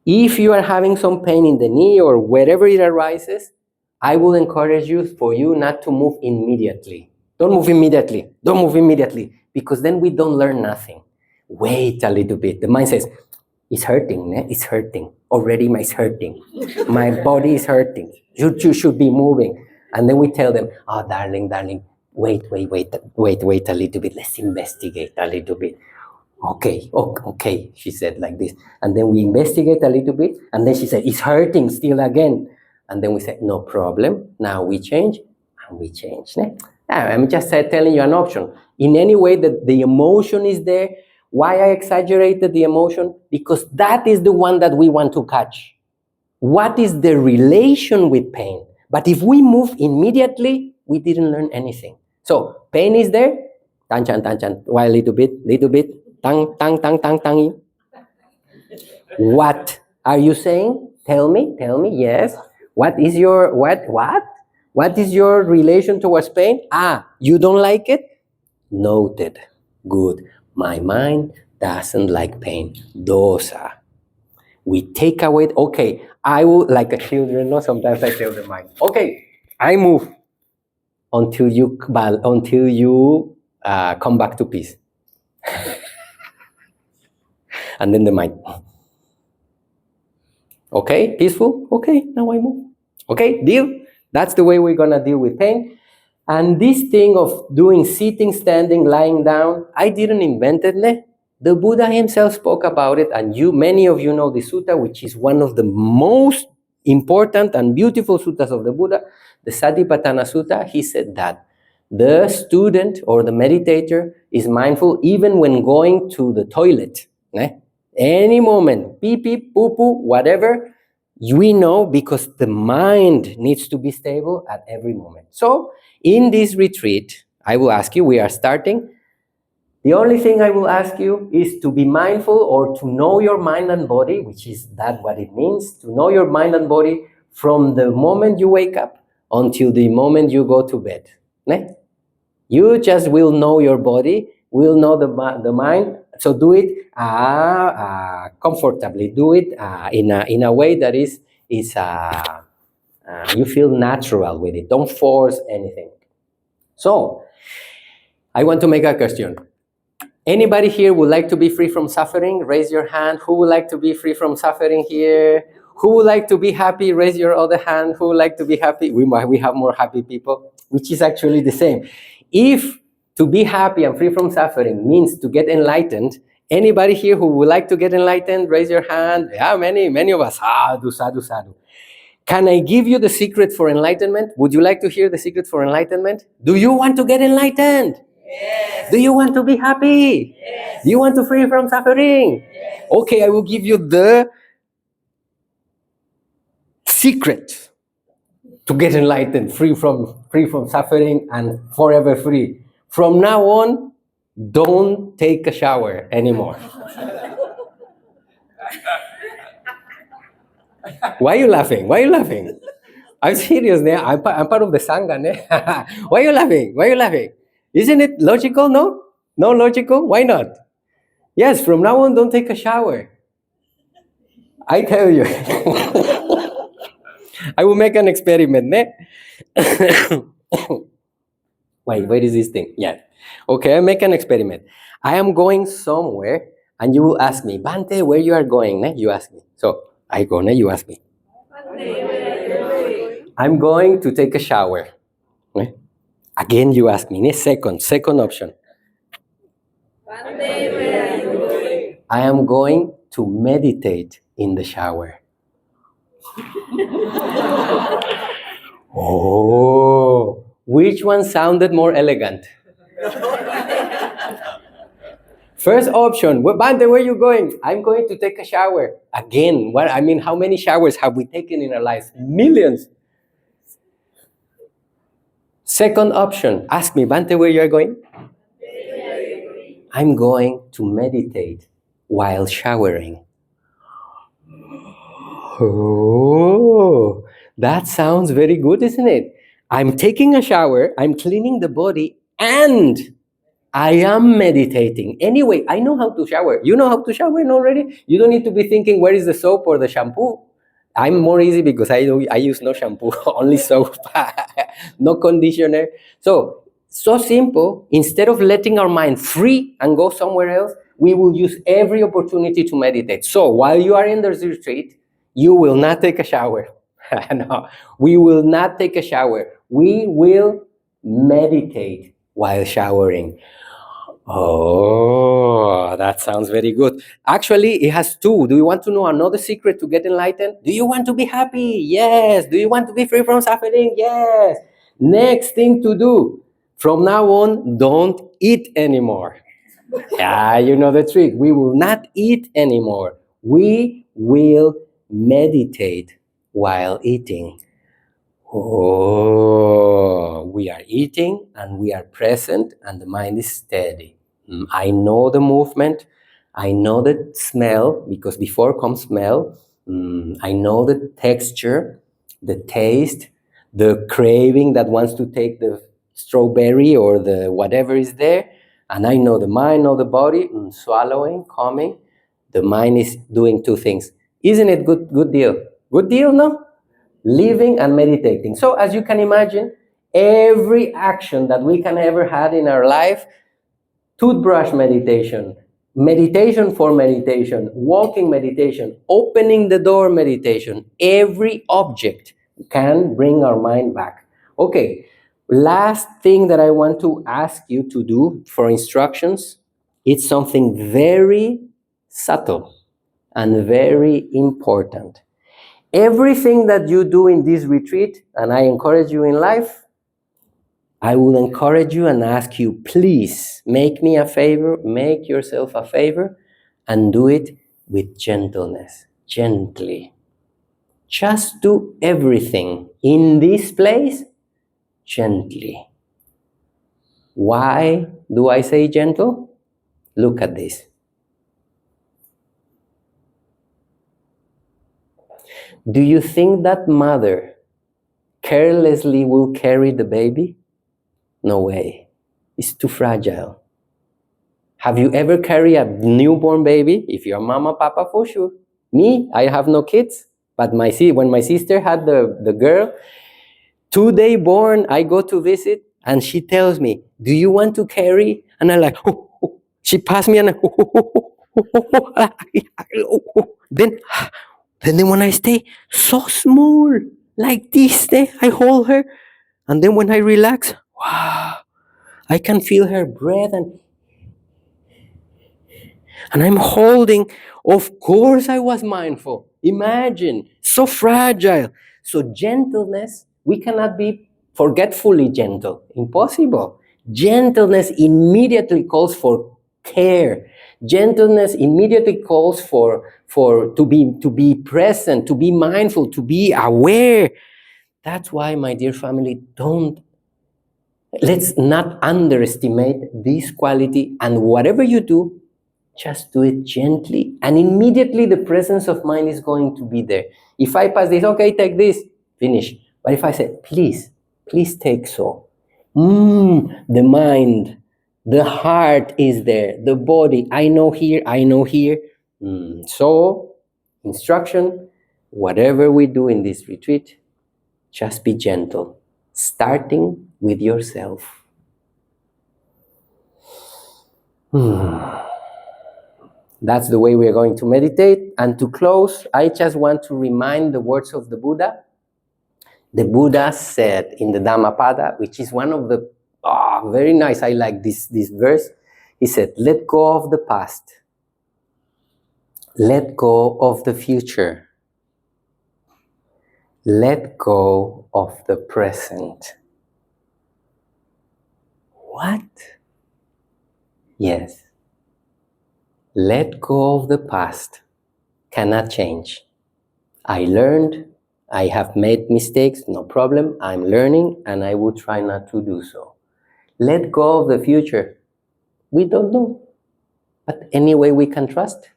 A: If you are having some pain in the knee or wherever it arises, I will encourage you for you not to move immediately. Don't move immediately. Don't move immediately, because then we don't learn nothing. Wait a little bit. The mind says, it's hurting, né? It's hurting. Already it's hurting. My body is hurting. You should be moving. And then we tell them, oh, darling, wait a little bit. Let's investigate a little bit. Okay, she said like this. And then we investigate a little bit. And then she said, it's hurting still again. And then we said, no problem. Now we change, and we change. Né? I'm just telling you an option. In any way that the emotion is there. Why I exaggerated the emotion? Because that is the one that we want to catch. What is the relation with pain? But if we move immediately, we didn't learn anything. So pain is there. Tanchan. Why a little bit? Tang. What are you saying? Tell me. Yes. What is your What is your relation towards pain? You don't like it? Noted. Good. My mind doesn't like pain. Dosa. We take away, okay, I will, like a children, no, sometimes I tell the mind, okay, I move until you come back to peace. And then the mind, okay, peaceful, okay, now I move. Okay, deal? That's the way we're gonna deal with pain. And this thing of doing sitting, standing, lying down, I didn't invent it. Ne? The Buddha himself spoke about it, and many of you know the sutta, which is one of the most important and beautiful suttas of the Buddha, the Satipatthana Sutta. He said that the student or the meditator is mindful even when going to the toilet. Ne? Any moment, pee, poo, whatever, we know, because the mind needs to be stable at every moment. So, in this retreat, I will ask you, we are starting. The only thing I will ask you is to be mindful, or to know your mind and body, which is that what it means, to know your mind and body from the moment you wake up until the moment you go to bed. Ne? You just will know your body, will know the mind. So do it comfortably. Do it in a way that is you feel natural with it. Don't force anything. So, I want to make a question. Anybody here would like to be free from suffering? Raise your hand. Who would like to be free from suffering here? Who would like to be happy? Raise your other hand. Who would like to be happy? We have more happy people, which is actually the same. If to be happy and free from suffering means to get enlightened, anybody here who would like to get enlightened, raise your hand. Yeah, many of us. Sadhu. Can I give you the secret for enlightenment? Would you like to hear the secret for enlightenment? Do you want to get enlightened? Yes. Do you want to be happy? Yes. Do you want to free from suffering? Yes. Okay, I will give you the secret to get enlightened, free from suffering and forever free. From now on, don't take a shower anymore. Why are you laughing? I'm serious. I'm part of the Sangha. Why are you laughing? Isn't it logical? No logical? Why not? Yes, from now on, don't take a shower. I tell you. I will make an experiment. Wait, where is this thing? Yeah. Okay, I make an experiment. I am going somewhere, and you will ask me, Bhante, where you are going? Ne? You ask me. So I go, ne? You ask me. I'm going to take a shower. Ne? Again, you ask me. Ne? Second option. I am going to meditate in the shower. Oh, which one sounded more elegant? First option, Bhante, where are you going? I'm going to take a shower. Again, how many showers have we taken in our lives? Millions. Second option, ask me, Bhante, where you are going? I'm going to meditate while showering. Oh, that sounds very good, isn't it? I'm taking a shower, I'm cleaning the body, and I am meditating. Anyway, I know how to shower. You know how to shower already? You don't need to be thinking, where is the soap or the shampoo? I'm more easy because I use no shampoo, only soap, no conditioner. So simple. Instead of letting our mind free and go somewhere else, we will use every opportunity to meditate. So while you are in the retreat, you will not take a shower. No, we will not take a shower. We will meditate while showering. Oh, that sounds very good. Actually, it has two. Do you want to know another secret to get enlightened? Do you want to be happy? Yes. Do you want to be free from suffering? Yes. Next thing to do. From now on, don't eat anymore. Yeah, you know the trick. We will not eat anymore. We will meditate while eating. Oh, we are eating and we are present and the mind is steady. I know the movement. I know the smell, because before comes smell. I know the texture, the taste, the craving that wants to take the strawberry or the whatever is there. And I know the mind, know the body, swallowing, coming. The mind is doing two things. Isn't it good deal? Good deal, no? Living and meditating. So as you can imagine, every action that we can ever have in our life, toothbrush meditation, meditation for meditation, walking meditation, opening the door meditation, every object can bring our mind back. Okay, last thing that I want to ask you to do for instructions, it's something very subtle and very important. Everything that you do in this retreat, and I encourage you in life, I will encourage you and ask you, please make me a favor, make yourself a favor, and do it with gentleness, gently. Just do everything in this place gently. Why do I say gentle? Look at this. Do you think that mother carelessly will carry the baby? No way. It's too fragile. Have you ever carried a newborn baby? If you're mama, papa, for sure. Me, I have no kids. But when my sister had the girl, 2 days born, I go to visit and she tells me, do you want to carry? And I'm like, oh, oh. She passed me and then when I stay so small, like this, I hold her. And then when I relax, wow, I can feel her breath and I'm holding. Of course I was mindful. Imagine, so fragile. So gentleness, we cannot be forgetfully gentle. Impossible. Gentleness immediately calls for care. Gentleness immediately calls for to be present, to be mindful, to be aware. That's why, my dear family, let's not underestimate this quality, and whatever you do, just do it gently, and immediately the presence of mind is going to be there. If I pass this, okay, take this, finish. But if I say, please take so, the mind, the heart is there, the body, I know here. So, instruction, whatever we do in this retreat, just be gentle, starting with yourself. That's the way we are going to meditate. And to close, I just want to remind the words of the Buddha. The Buddha said in the Dhammapada, which is one of the, very nice, I like this verse. He said, let go of the past. Let go of the future. Let go of the present. What? Yes. Let go of the past. Cannot change. I learned. I have made mistakes. No problem. I'm learning and I will try not to do so. Let go of the future. We don't know. But anyway, we can trust.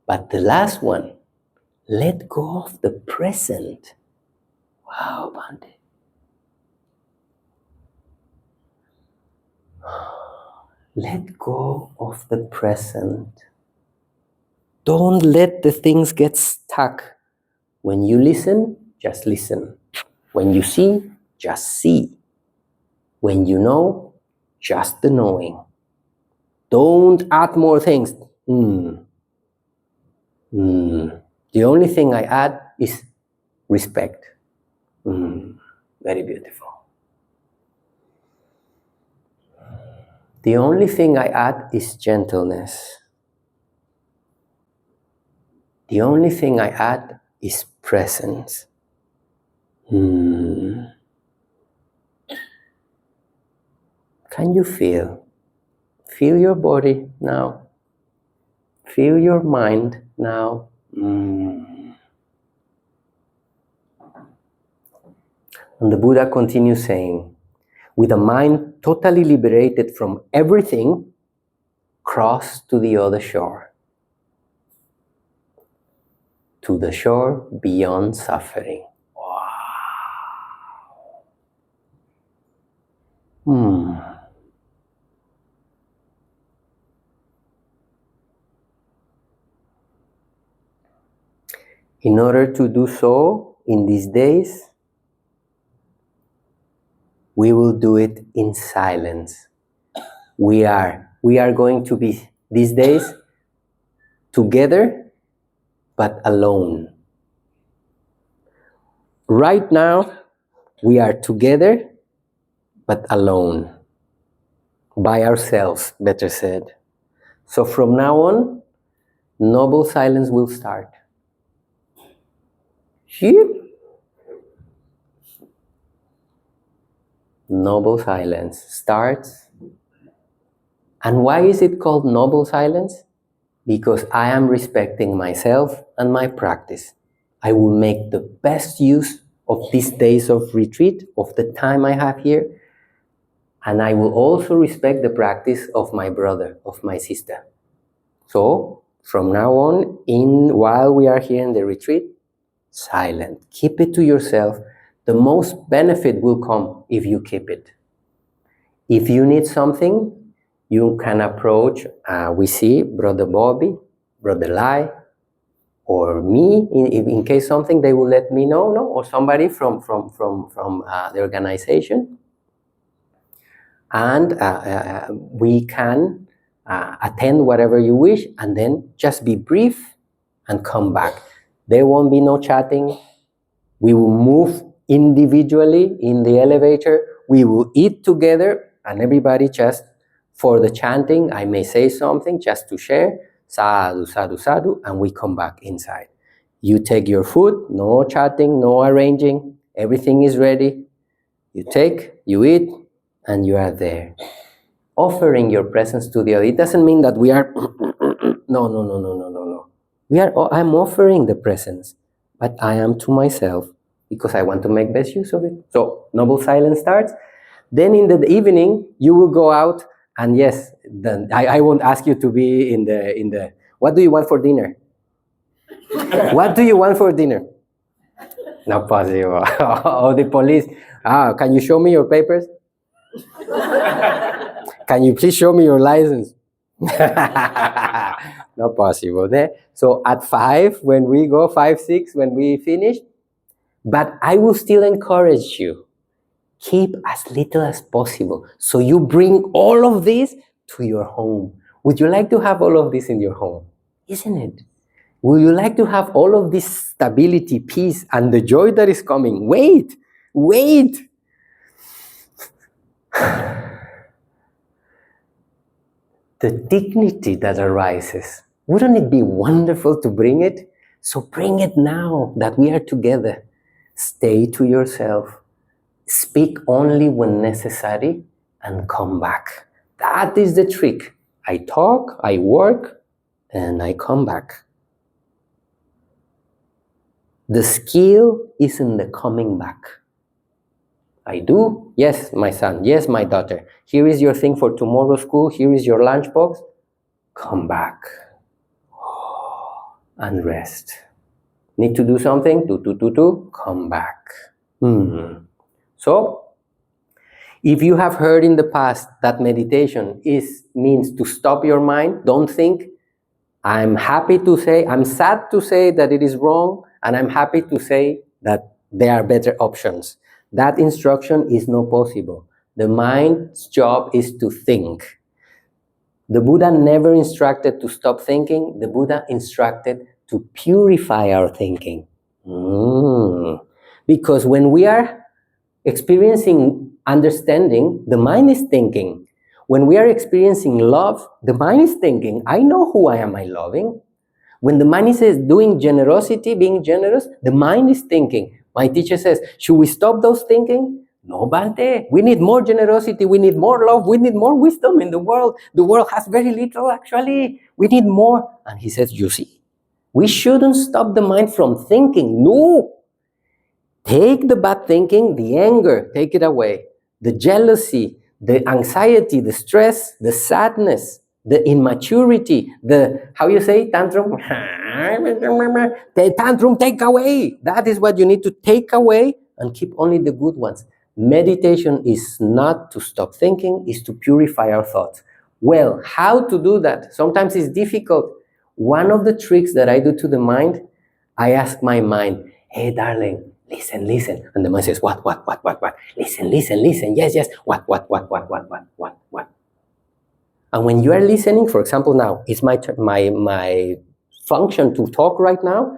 A: But the last one, let go of the present. Wow, Bhante. Let go of the present. Don't let the things get stuck. When you listen, just listen. When you see, just see. When you know, just the knowing. Don't add more things. The only thing I add is respect. Very beautiful. The only thing I add is gentleness. The only thing I add is presence. Can you feel? Feel your body now. Feel your mind now. And the Buddha continues saying, with a mind totally liberated from everything, cross to the other shore. To the shore beyond suffering. Wow. In order to do so in these days, we will do it in silence. We are going to be these days together but alone. Right now, we are together but alone. By ourselves, better said. So from now on, noble silence will start. Noble silence starts. And why is it called noble silence? Because I am respecting myself and my practice. I will make the best use of these days of retreat, of the time I have here, and I will also respect the practice of my brother, of my sister. So, from now on, while we are here in the retreat, silent. Keep it to yourself. The most benefit will come if you keep it. If you need something, you can approach, we see Brother Bobby, Brother Lai, or me. In case something, they will let me know, or somebody from the organization. And we can attend whatever you wish, and then just be brief and come back. There won't be no chatting. We will move individually in the elevator. We will eat together, and everybody just, for the chanting, I may say something just to share, sadhu, sadhu, sadhu, and we come back inside. You take your food, no chatting, no arranging, everything is ready. You take, you eat, and you are there. Offering your presence to the other. It doesn't mean that we are, no. I'm offering the presence, but I am to myself because I want to make best use of it. So, noble silence starts. Then in the evening, you will go out, and yes, then I won't ask you to be in the, what do you want for dinner? What do you want for dinner? Not possible. Oh, the police. Can you show me your papers? Can you please show me your license? Not possible. So at 5, when we go, 5, 6, when we finish, but I will still encourage you, keep as little as possible. So you bring all of this to your home. Would you like to have all of this in your home? Isn't it? Would you like to have all of this stability, peace, and the joy that is coming? Wait. The dignity that arises. Wouldn't it be wonderful to bring it? So bring it now that we are together. Stay to yourself. Speak only when necessary and come back. That is the trick. I talk, I work, and I come back. The skill is in the coming back. I do. Yes, my son. Yes, my daughter. Here is your thing for tomorrow's school. Here is your lunchbox. Come back. And rest. Need to do something? Come back. So, if you have heard in the past that meditation means to stop your mind, don't think. I'm sad to say that it is wrong, and I'm happy to say that there are better options. That instruction is not possible. The mind's job is to think. The Buddha never instructed to stop thinking. The Buddha instructed to purify our thinking. Because when we are experiencing understanding, the mind is thinking. When we are experiencing love, the mind is thinking, I know who I am loving. When the mind is doing generosity, being generous, the mind is thinking. My teacher says, should we stop those thinking? No, Bhante. We need more generosity. We need more love. We need more wisdom in the world. The world has very little, actually. We need more. And he says, you see, we shouldn't stop the mind from thinking. No. Take the bad thinking, the anger, take it away. The jealousy, the anxiety, the stress, the sadness, the immaturity, how you say, tantrum? The tantrum, take away. That is what you need to take away and keep only the good ones. Meditation is not to stop thinking, is to purify our thoughts. Well, how to do that? Sometimes it's difficult. One of the tricks that I do to the mind, I ask my mind, hey, darling, listen. And the mind says, what? Listen. Yes. What? And when you are listening, for example, now, it's my function to talk right now.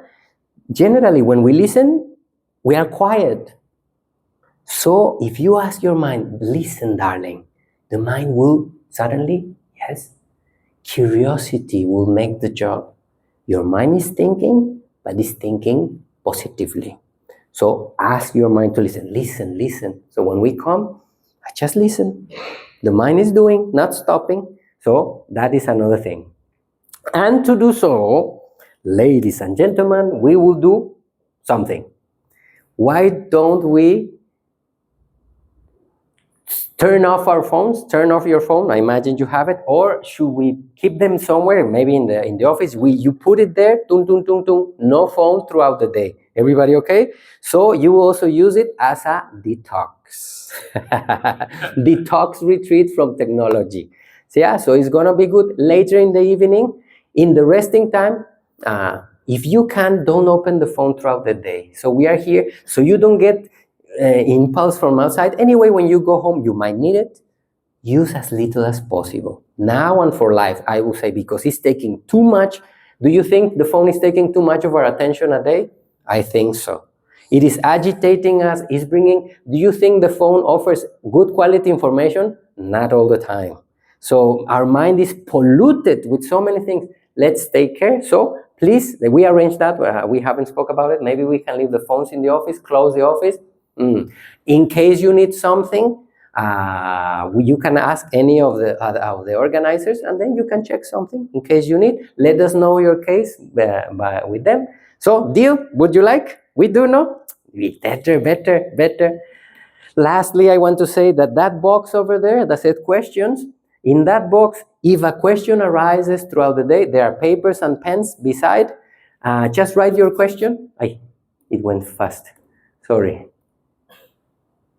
A: Generally, when we listen, we are quiet. So if you ask your mind, listen, darling, the mind will suddenly, yes, curiosity will make the job. Your mind is thinking, but it's thinking positively. So ask your mind to listen. So when we come, I just listen. The mind is doing, not stopping. So that is another thing. And to do so, ladies and gentlemen, we will do something. Why don't we turn off our phones? Turn off your phone. I imagine you have it. Or should we keep them somewhere? Maybe in the office. You put it there. Tung. No phone throughout the day. Everybody okay? So you will also use it as a detox. Detox retreat from technology. So yeah, so it's gonna be good. Later in the evening, in the resting time, if you can, don't open the phone throughout the day. So we are here, so you don't get impulse from outside. Anyway, when you go home, you might need it. Use as little as possible. Now and for life, I will say, because it's taking too much. Do you think the phone is taking too much of our attention a day? I think so. It is agitating us, do you think the phone offers good quality information? Not all the time. So our mind is polluted with so many things. Let's take care. So please, we arrange that. We haven't spoke about it. Maybe we can leave the phones in the office, close the office. In case you need something, you can ask any of the organizers, and then you can check something in case you need. Let us know your case with them. So, deal? Would you like? We do know? Better. Lastly, I want to say that box over there that said questions, in that box, if a question arises throughout the day, there are papers and pens beside. Just write your question. It went fast. Sorry.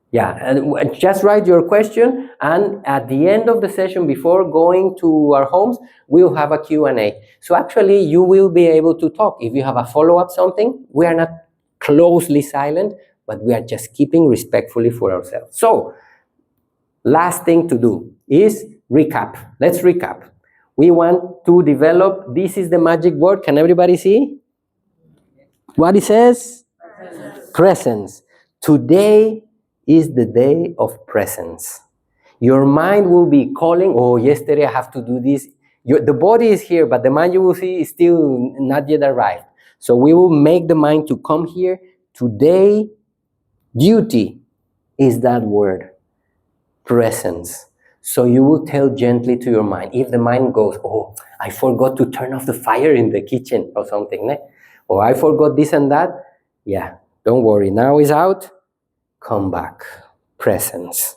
A: Yeah, just write your question, and at the end of the session, before going to our homes, we'll have a Q&A. So actually, you will be able to talk. If you have a follow-up something, we are not closely silent, but we are just keeping respectfully for ourselves. So, last thing to do is recap. Let's recap. We want to develop, this is the magic word. Can everybody see what it says? Presence. Today is the day of presence. Your mind will be calling, oh, yesterday I have to do this. The body is here, but the mind you will see is still not yet arrived. So we will make the mind to come here. Today, duty is that word, presence. So you will tell gently to your mind. If the mind goes, oh, I forgot to turn off the fire in the kitchen or something, or I forgot this and that, yeah, don't worry. Now it's out. Come back. Presence.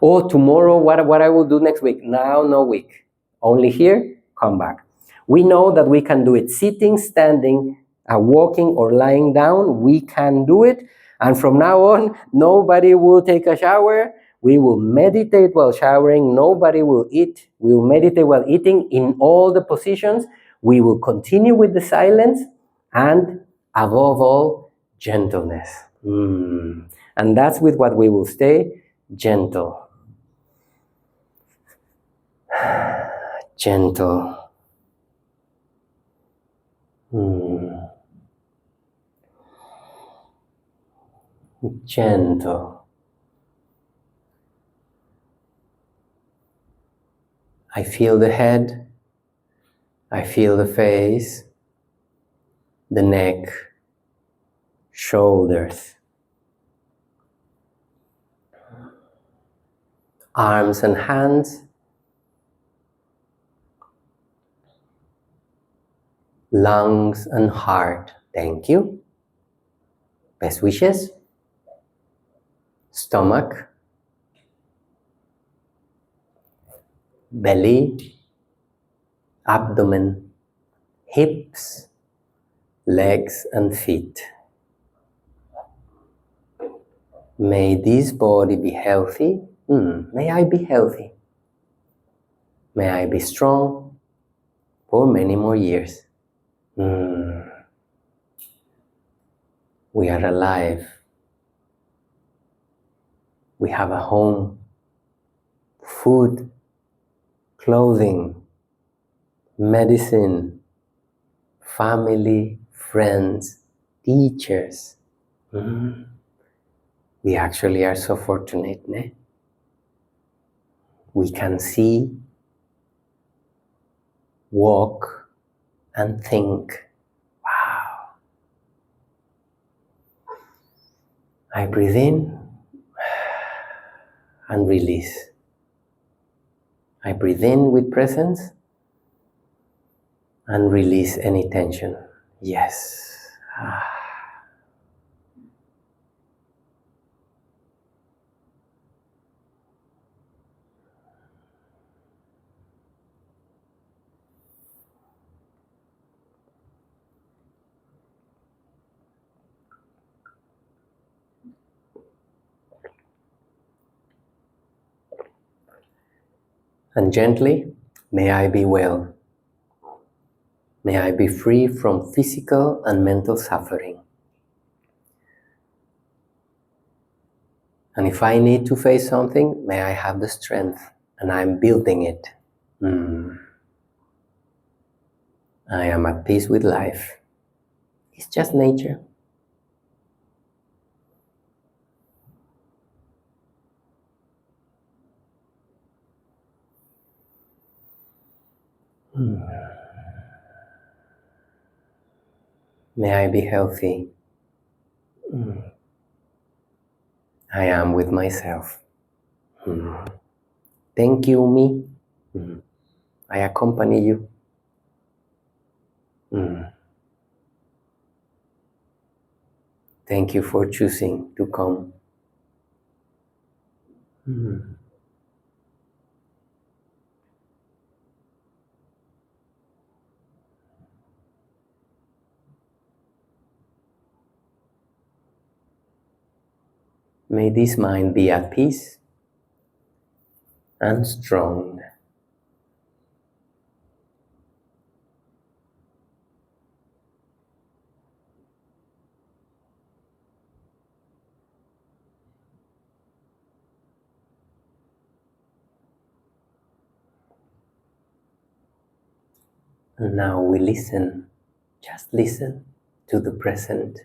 A: Oh, tomorrow, what I will do next week? Now, no week. Only here, come back. We know that we can do it sitting, standing, walking, or lying down. We can do it. And from now on, nobody will take a shower. We will meditate while showering. Nobody will eat. We will meditate while eating in all the positions. We will continue with the silence. And above all, gentleness. And that's with what we will stay, gentle. Gentle. Gentle. I feel the head. I feel the face, the neck, shoulders, arms and hands, lungs and heart. Thank you. Best wishes. Stomach, belly, abdomen, hips, legs and feet. May this body be healthy. May I be healthy. May I be strong for many more years. We are alive. We have a home, food, clothing, medicine, family, friends, teachers. We actually are so fortunate, ne? We can see, walk, and think. Wow. I breathe in and release. I breathe in with presence and release any tension. Yes. And gently, may I be well. May I be free from physical and mental suffering. And if I need to face something, may I have the strength, and I'm building it. I am at peace with life. It's just nature. May I be healthy. I am with myself. Thank you, me. I accompany you. Thank you for choosing to come. May this mind be at peace and strong. And now we listen, just listen to the present.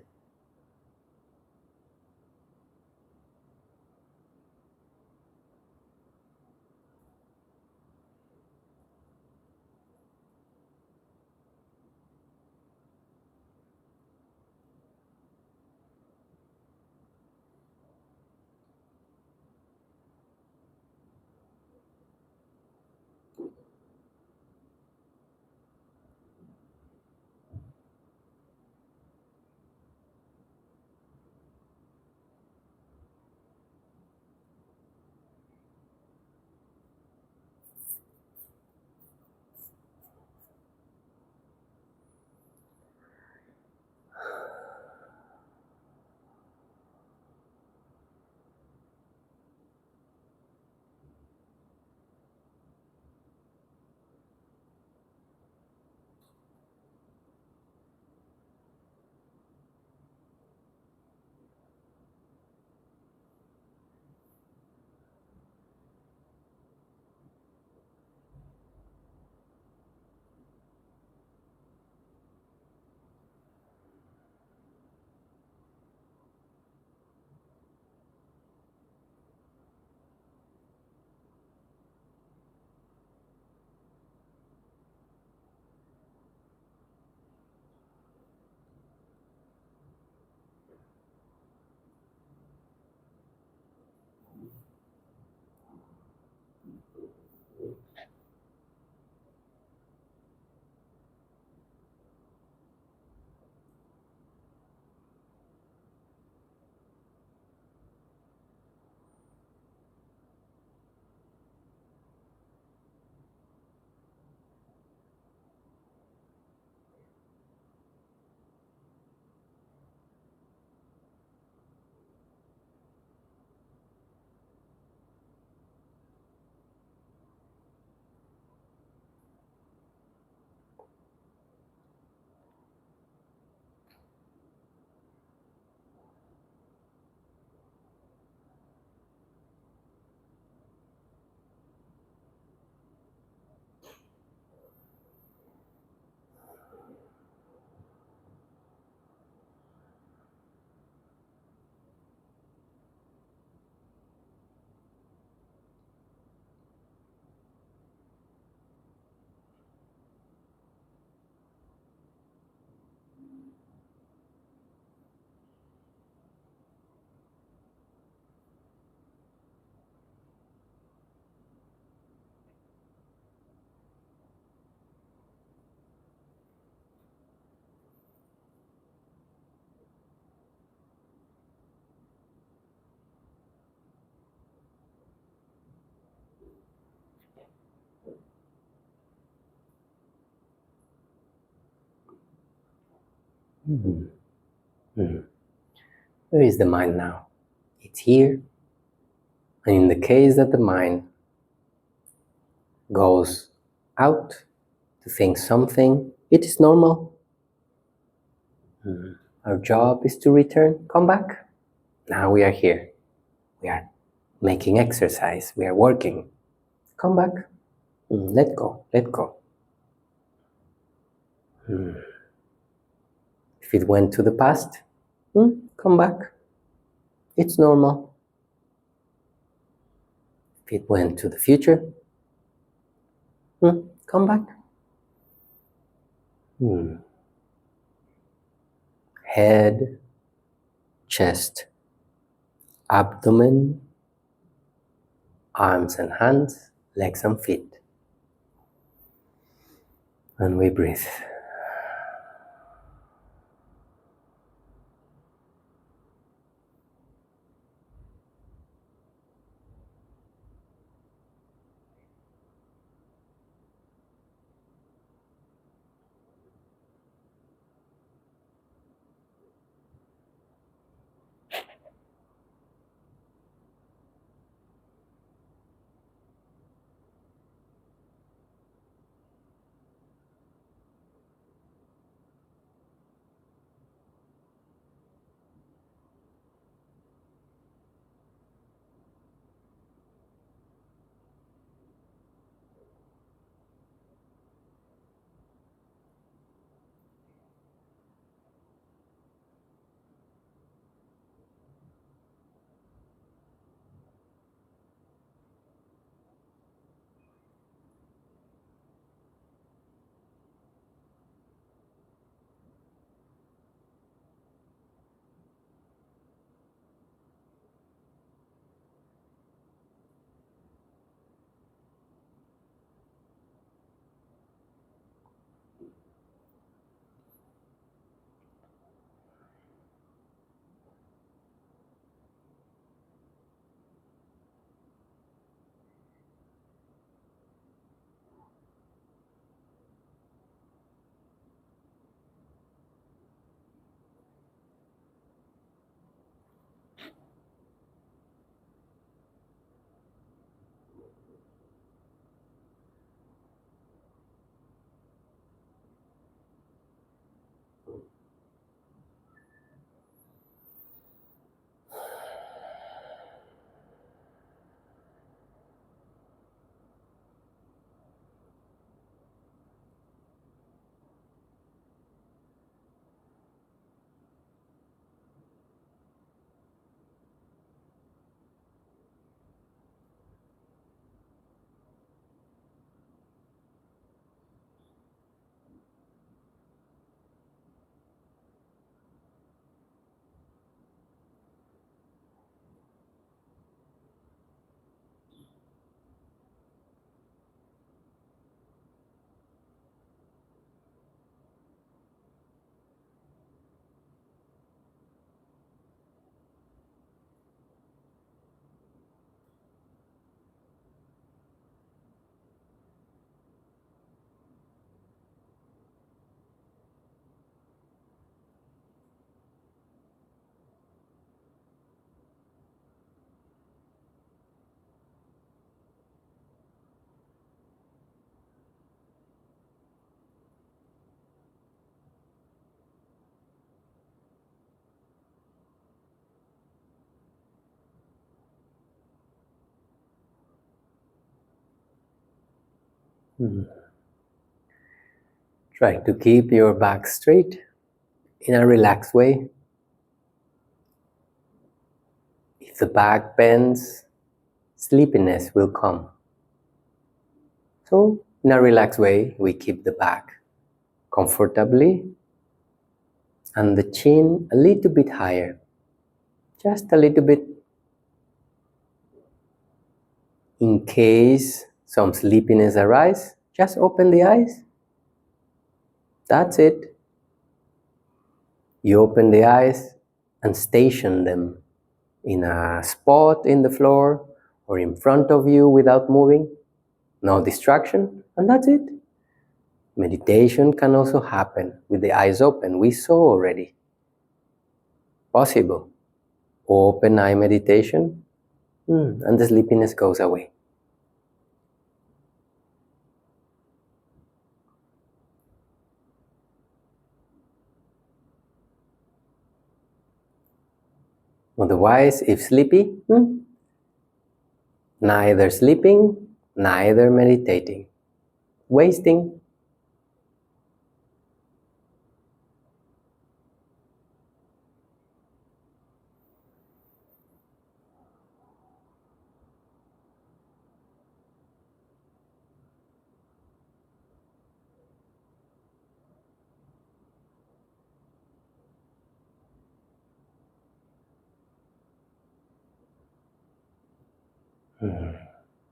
A: Mhm. Mhm. Where is the mind now? It's here. And in the case that the mind goes out to think something, it is normal. Our job is to return, come back. Now we are here. We are making exercise. We are working. Come back. Let go. Let go. If it went to the past, come back. It's normal. If it went to the future, come back. Head, chest, abdomen, arms and hands, legs and feet. And we breathe. Try to keep your back straight in a relaxed way. If the back bends, sleepiness will come. So, in a relaxed way, we keep the back comfortably and the chin a little bit higher, just a little bit. In case some sleepiness arises, just open the eyes. That's it. You open the eyes and station them in a spot in the floor or in front of you without moving. No distraction, and that's it. Meditation can also happen with the eyes open. We saw already. Possible. Open eye meditation, and the sleepiness goes away. Otherwise, if sleepy, neither sleeping, neither meditating. Wasting.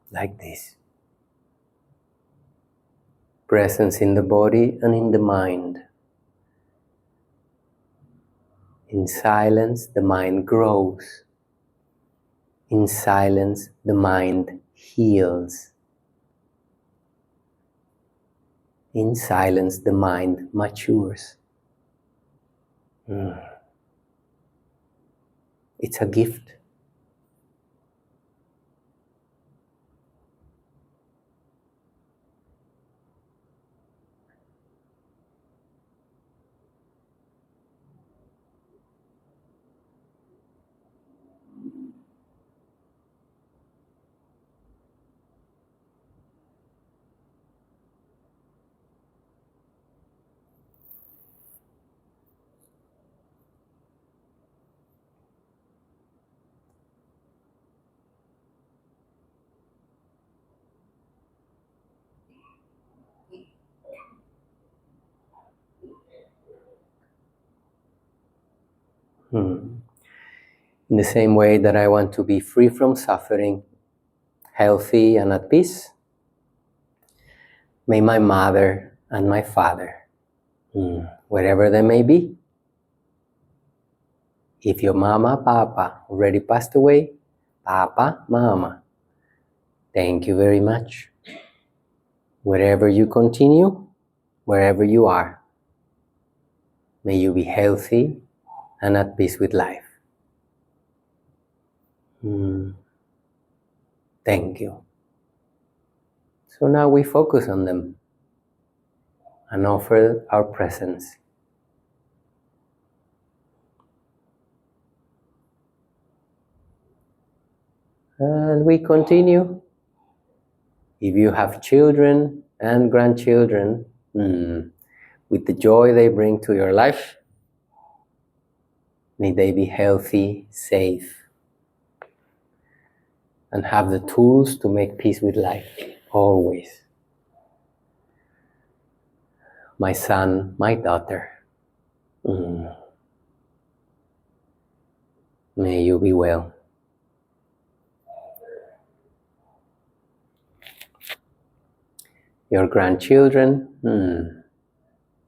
A: Like this. Presence in the body and in the mind. In silence, the mind grows. In silence, the mind heals. In silence, the mind matures. It's a gift. In the same way that I want to be free from suffering, healthy and at peace, may my mother and my father, wherever they may be, if your mama, papa already passed away, papa, mama, thank you very much. Wherever you continue, wherever you are, may you be healthy and at peace with life. Thank you. So now we focus on them and offer our presence. And we continue. If you have children and grandchildren, with the joy they bring to your life, may they be healthy, safe, and have the tools to make peace with life, always. My son, my daughter, may you be well. Your grandchildren,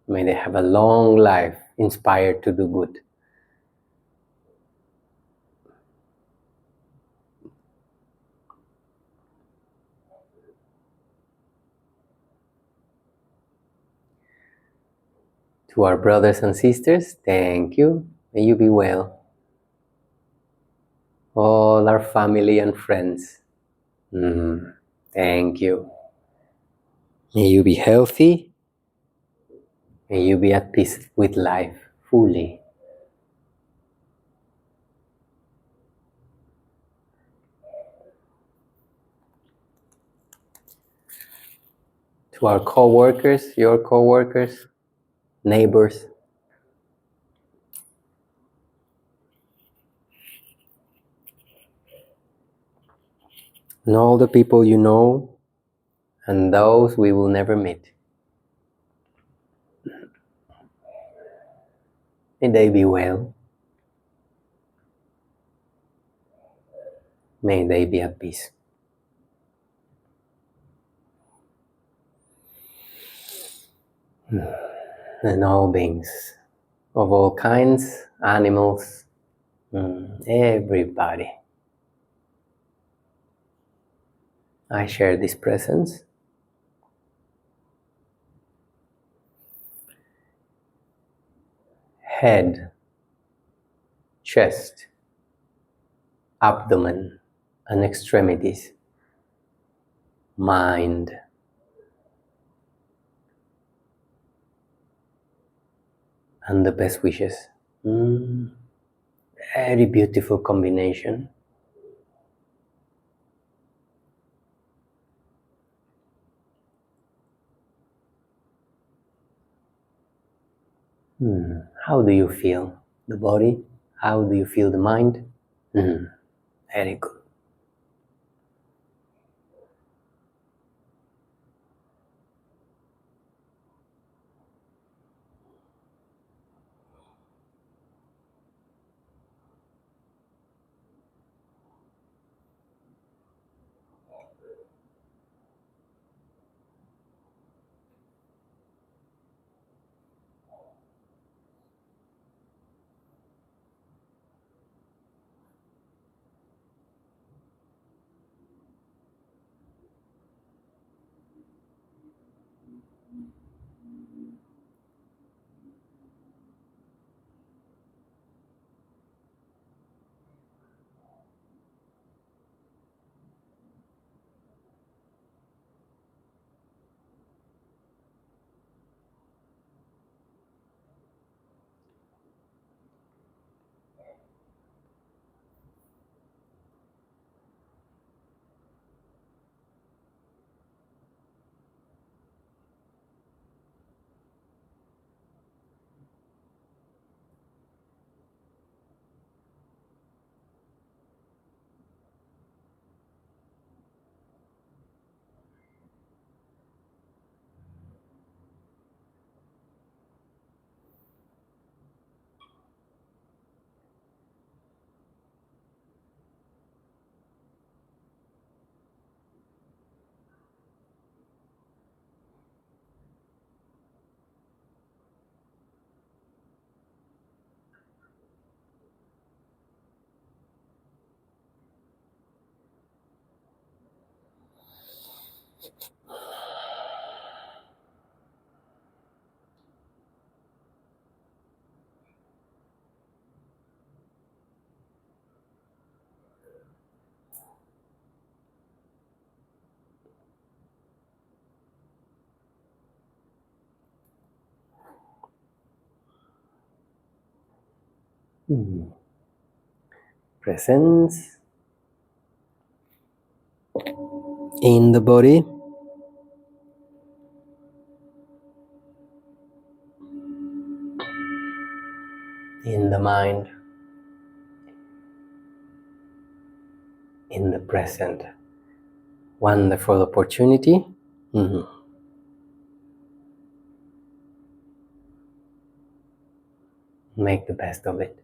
A: may they have a long life, inspired to do good. To our brothers and sisters, thank you. May you be well. All our family and friends, thank you. May you be healthy. May you be at peace with life fully. to our co-workers, your co-workers, neighbors, and all the people you know and those we will never meet. May they be well. May they be at peace. And all beings of all kinds, animals, everybody. I share this presence. Head, chest, abdomen, and extremities. Mind, and the best wishes. Very beautiful combination. How do you feel the body? How do you feel the mind? Very good. Presence in the body, in the mind, in the present. Wonderful opportunity. Make the best of it.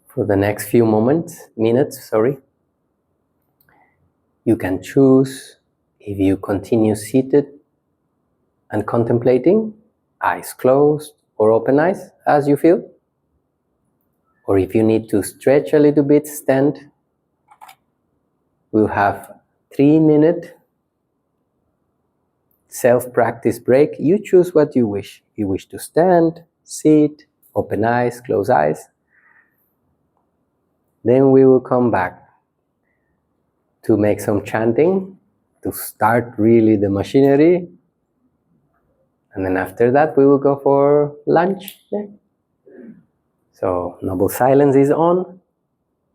A: For the next few minutes, you can choose if you continue seated and contemplating, eyes closed or open eyes as you feel. Or if you need to stretch a little bit, stand. We'll have 3-minute self-practice break. You choose what you wish. If you wish to stand, sit, open eyes, close eyes. Then we will come back to make some chanting, to start really the machinery. And then after that, we will go for lunch there. So, noble silence is on.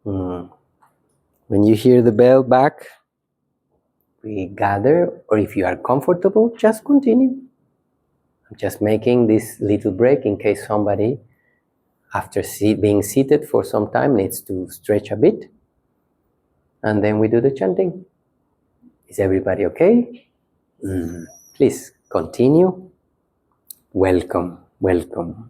A: When you hear the bell back, we gather, or if you are comfortable, just continue. I'm just making this little break in case somebody, after being seated for some time, needs to stretch a bit. And then we do the chanting. Is everybody okay? Please continue. Welcome, welcome.